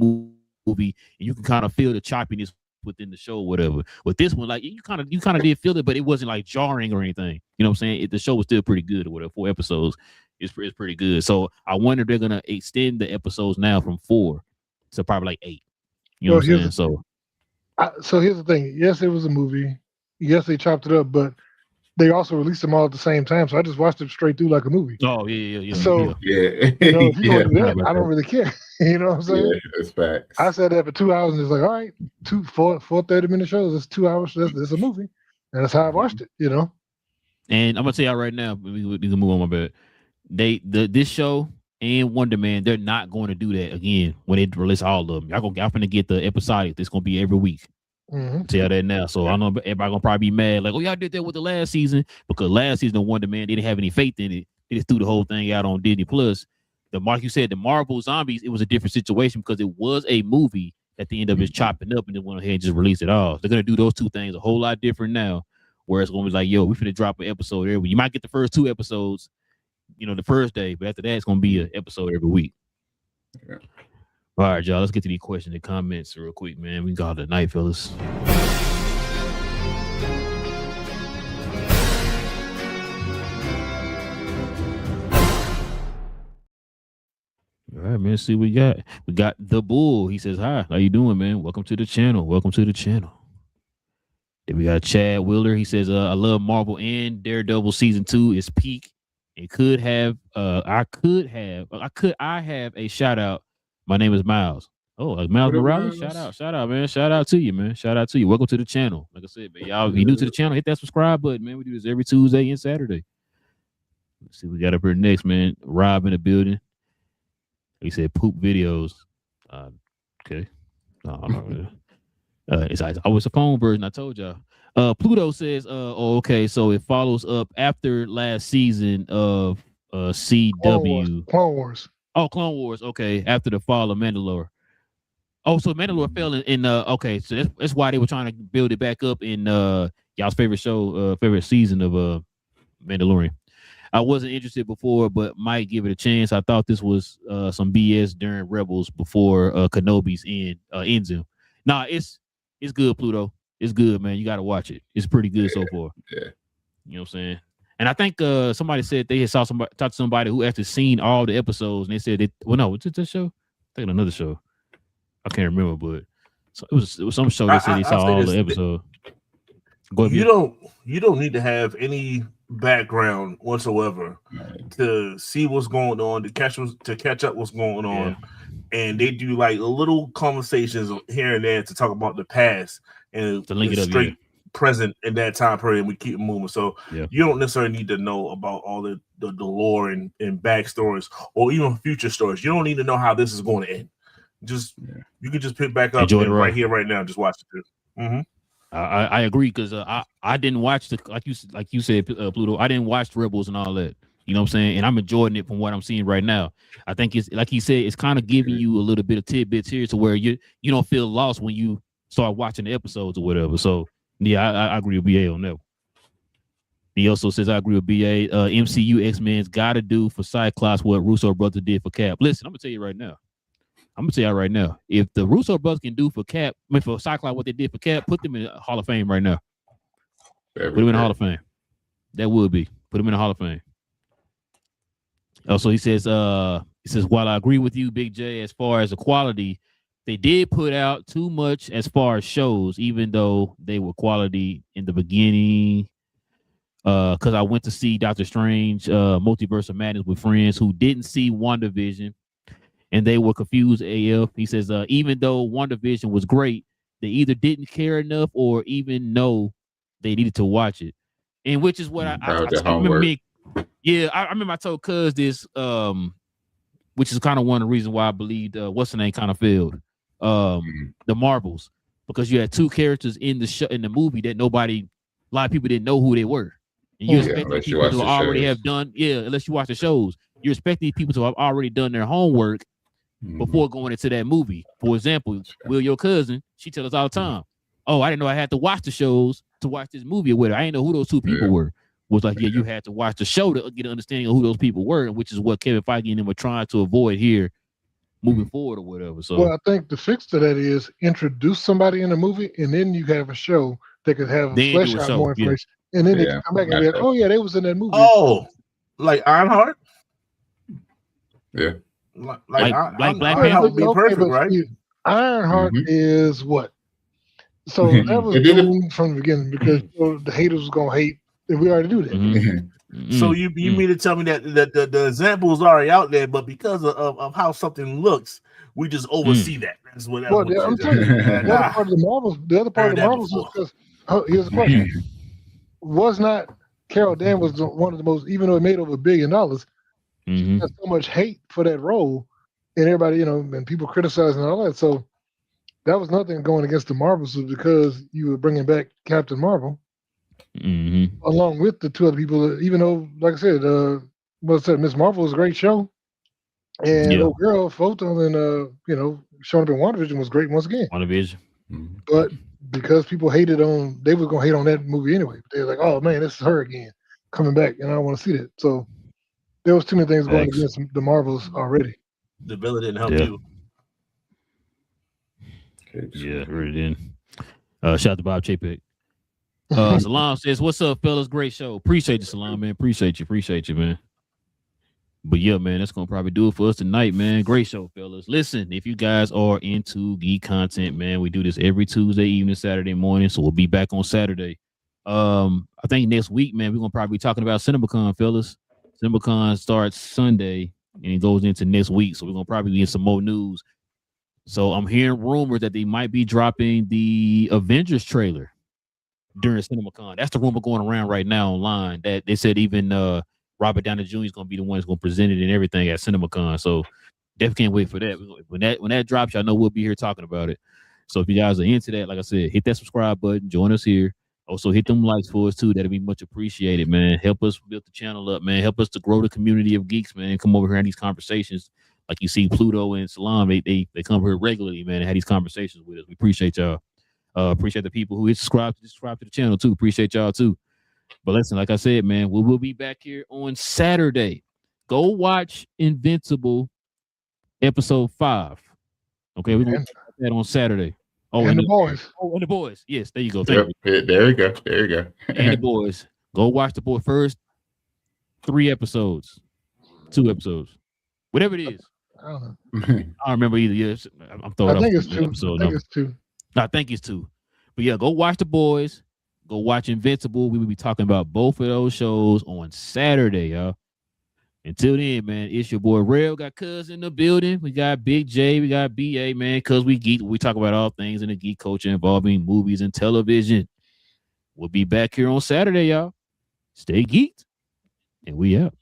movie, and you can kind of feel the choppiness within the show or whatever. With this one, like you kind of did feel it, but it wasn't like jarring or anything. You know what I'm saying? The show was still pretty good or whatever. 4 episodes is pretty good. So I wonder if they're gonna extend the episodes now from 4 to probably like 8. You know what I'm saying? So here's the thing. Yes, it was a movie. Yes, they chopped it up, but they also released them all at the same time. So I just watched it straight through like a movie. Oh, yeah. So, if you're going to do that, I don't really care. You know what I'm saying? Yeah, that's facts. I sat there for 2 hours and it's like, all right, 4 30-minute shows. It's 2 hours. That's a movie. And that's how I watched it, And I'm going to tell y'all right now, we can move on my bed. This show and Wonder Man, they're not going to do that again when they release all of them. Y'all going to get the episodic. It's going to be every week. Tell that now. So I know everybody gonna probably be mad, like, oh, y'all did that with the last season because last season of Wonder Man, they didn't have any faith in it. They just threw the whole thing out on Disney Plus. Like you said, the Marvel Zombies, it was a different situation because it was a movie that they end up just chopping up and then went ahead and just release it all. They're gonna do those two things a whole lot different now, where it's gonna be like, yo, we finna drop an episode every week. You might get the first 2 episodes, the first day, but after that, it's gonna be an episode every week. Yeah. All right, y'all, let's get to these questions and comments real quick, man. We can call it a night, fellas. All right, man. See what we got. We got the Bull. He says, "Hi, how you doing, man? Welcome to the channel. Welcome to the channel." Then we got Chad Wheeler. He says, "I love Marvel and Daredevil season 2 is peak. It could have. I have a shout out. My name is Miles. Oh, like Miles Morales. Shout out, man. Shout out to you, man. Shout out to you. Welcome to the channel. Like I said, man, y'all, if you're new to the channel, hit that subscribe button, man. We do this every Tuesday and Saturday. Let's see what we got up here next, man. Rob in the building. He said poop videos. Okay. It's always a phone version. I told y'all. Pluto says, okay, so it follows up after last season of CW. Clone Wars. Oh, Clone Wars. Okay, after the fall of Mandalore. Oh, so Mandalore fell in okay, so that's why they were trying to build it back up in y'all's favorite show, favorite season of Mandalorian. I wasn't interested before, but might give it a chance. I thought this was some BS during Rebels before Kenobi's ends him. Nah, it's good, Pluto. It's good, man. You got to watch it. It's pretty good so far. Yeah. You know what I'm saying? And I think somebody said they had talked to somebody who actually seen all the episodes, and they said no, was it this show? I think another show. I can't remember, but it was some show that said they saw all the episodes. Go ahead. You don't need to have any background whatsoever to see what's going on, to catch up what's going on. And they do like little conversations here and there to talk about the past and to link it up straight present in that time period, and we keep moving. So you don't necessarily need to know about all the lore and backstories or even future stories. You don't need to know how this is going to end. You can just pick back up right here, right now, and just watch it. Mm-hmm. I agree because I didn't watch like you said, Pluto. I didn't watch Rebels and all that. You know what I'm saying? And I'm enjoying it from what I'm seeing right now. I think it's like he said, it's kind of giving you a little bit of tidbits here to where you don't feel lost when you start watching the episodes or whatever. So yeah, I agree with BA on that. He also says I agree with BA. MCU X-Men's got to do for Cyclops what Russo brothers did for Cap. Listen, I'm gonna tell you right now. If the Russo brothers can do for for Cyclops what they did for Cap, put them in the Hall of Fame right now. Put them in the Hall of Fame. That would be. Put them in the Hall of Fame. Also, he says, while I agree with you, Big J, as far as the quality, they did put out too much as far as shows, even though they were quality in the beginning. Because I went to see Doctor Strange, Multiverse of Madness with friends who didn't see WandaVision, and they were confused AF. He says, even though WandaVision was great, they either didn't care enough or even know they needed to watch it. And which is what I remember me. Yeah, I remember I told Cuz this, which is kind of one of the reasons why I believed what's the name kind of failed. The Marvels, because you had 2 characters in the show in the movie that a lot of people didn't know who they were. And you expecting people to already have done, unless you watch the shows, you're expecting people to have already done their homework before going into that movie. For example, Will, your cousin, she tells us all the time, "Oh, I didn't know I had to watch the shows to watch this movie with her. I didn't know who those 2 people were." Was like, you had to watch the show to get an understanding of who those people were, which is what Kevin Feige and them were trying to avoid here moving forward or whatever. So, well, I think the fix to that is introduce somebody in the movie, and then you have a show that could have flesh out more information. And then they can come back and be like, "Oh yeah, they was in that movie." Oh, like Ironheart. Yeah, like Black Panther would be perfect, right? Ironheart is what? So that was doomed from the beginning because the haters was gonna hate. And we already do that. So you mean to tell me that the example is already out there, but because of how something looks, we just oversee that. That's what. I'm telling you, the other part of the Marvels. The other part of the Marvels is because here's the question: was not Carol Danvers one of the most, even though it made over $1 billion, she had so much hate for that role, and everybody, and people criticizing all that. So that was nothing going against the Marvels, because you were bringing back Captain Marvel. Along with the 2 other people, even though, like I said, Miss Marvel was a great show. And Yeah. little girl, Photon, and showing up in WandaVision was great once again. WandaVision. But because people hated on, they were gonna hate on that movie anyway. They were like, "Oh man, this is her again, coming back," and I don't want to see that. So there was too many things going Thanks. against the Marvels already. The villain didn't help Yeah. you. Yeah, really didn't. Shout out to Bob Chapek. Salam says, "What's up, fellas? Great show. Appreciate you, Salam, man. Appreciate you, man." But yeah, man, that's gonna probably do it for us tonight, man. Great show, fellas. Listen, if you guys are into geek content, man, we do this every Tuesday evening, Saturday morning. So we'll be back on Saturday. I think next week, man, we're gonna probably be talking about CinemaCon, fellas. CinemaCon starts Sunday and it goes into next week. So we're gonna probably get some more news. So I'm hearing rumors that they might be dropping the Avengers trailer during CinemaCon. That's the rumor going around right now online. That they said even Robert Downey Jr. is going to be the one who's going to present it and everything at CinemaCon. So definitely can't wait for that. When that drops, y'all know we'll be here talking about it. So if you guys are into that, like I said, hit that subscribe button, join us here. Also hit them likes for us too. That'll be much appreciated, man. Help us build the channel up, man. Help us to grow the community of geeks, man. Come over here and have these conversations. Like you see Pluto and Salam, they come here regularly, man, and have these conversations with us. We appreciate y'all. Appreciate the people who subscribe to the channel too. Appreciate y'all too. But listen, like I said, man, we will be back here on Saturday. Go watch Invincible episode 5. Okay, we're gonna do that on Saturday. Oh, and the boys. Oh, and the boys. Yes, there you go. Thank you. There you go. There you go. And the boys. Go watch the boy first 3 episodes, 2 episodes, whatever it is. I don't know. I don't remember either. Yes, I'm throwing. I think it's 2. I think it's 2. I think it's 2. But yeah, go watch the boys. Go watch Invincible. We will be talking about both of those shows on Saturday, y'all. Until then, man, it's your boy Rail. Got Cuz in the building. We got Big J. We got BA, man. Cuz we geek. We talk about all things in the geek culture involving movies and television. We'll be back here on Saturday, y'all. Stay geeked, and we out.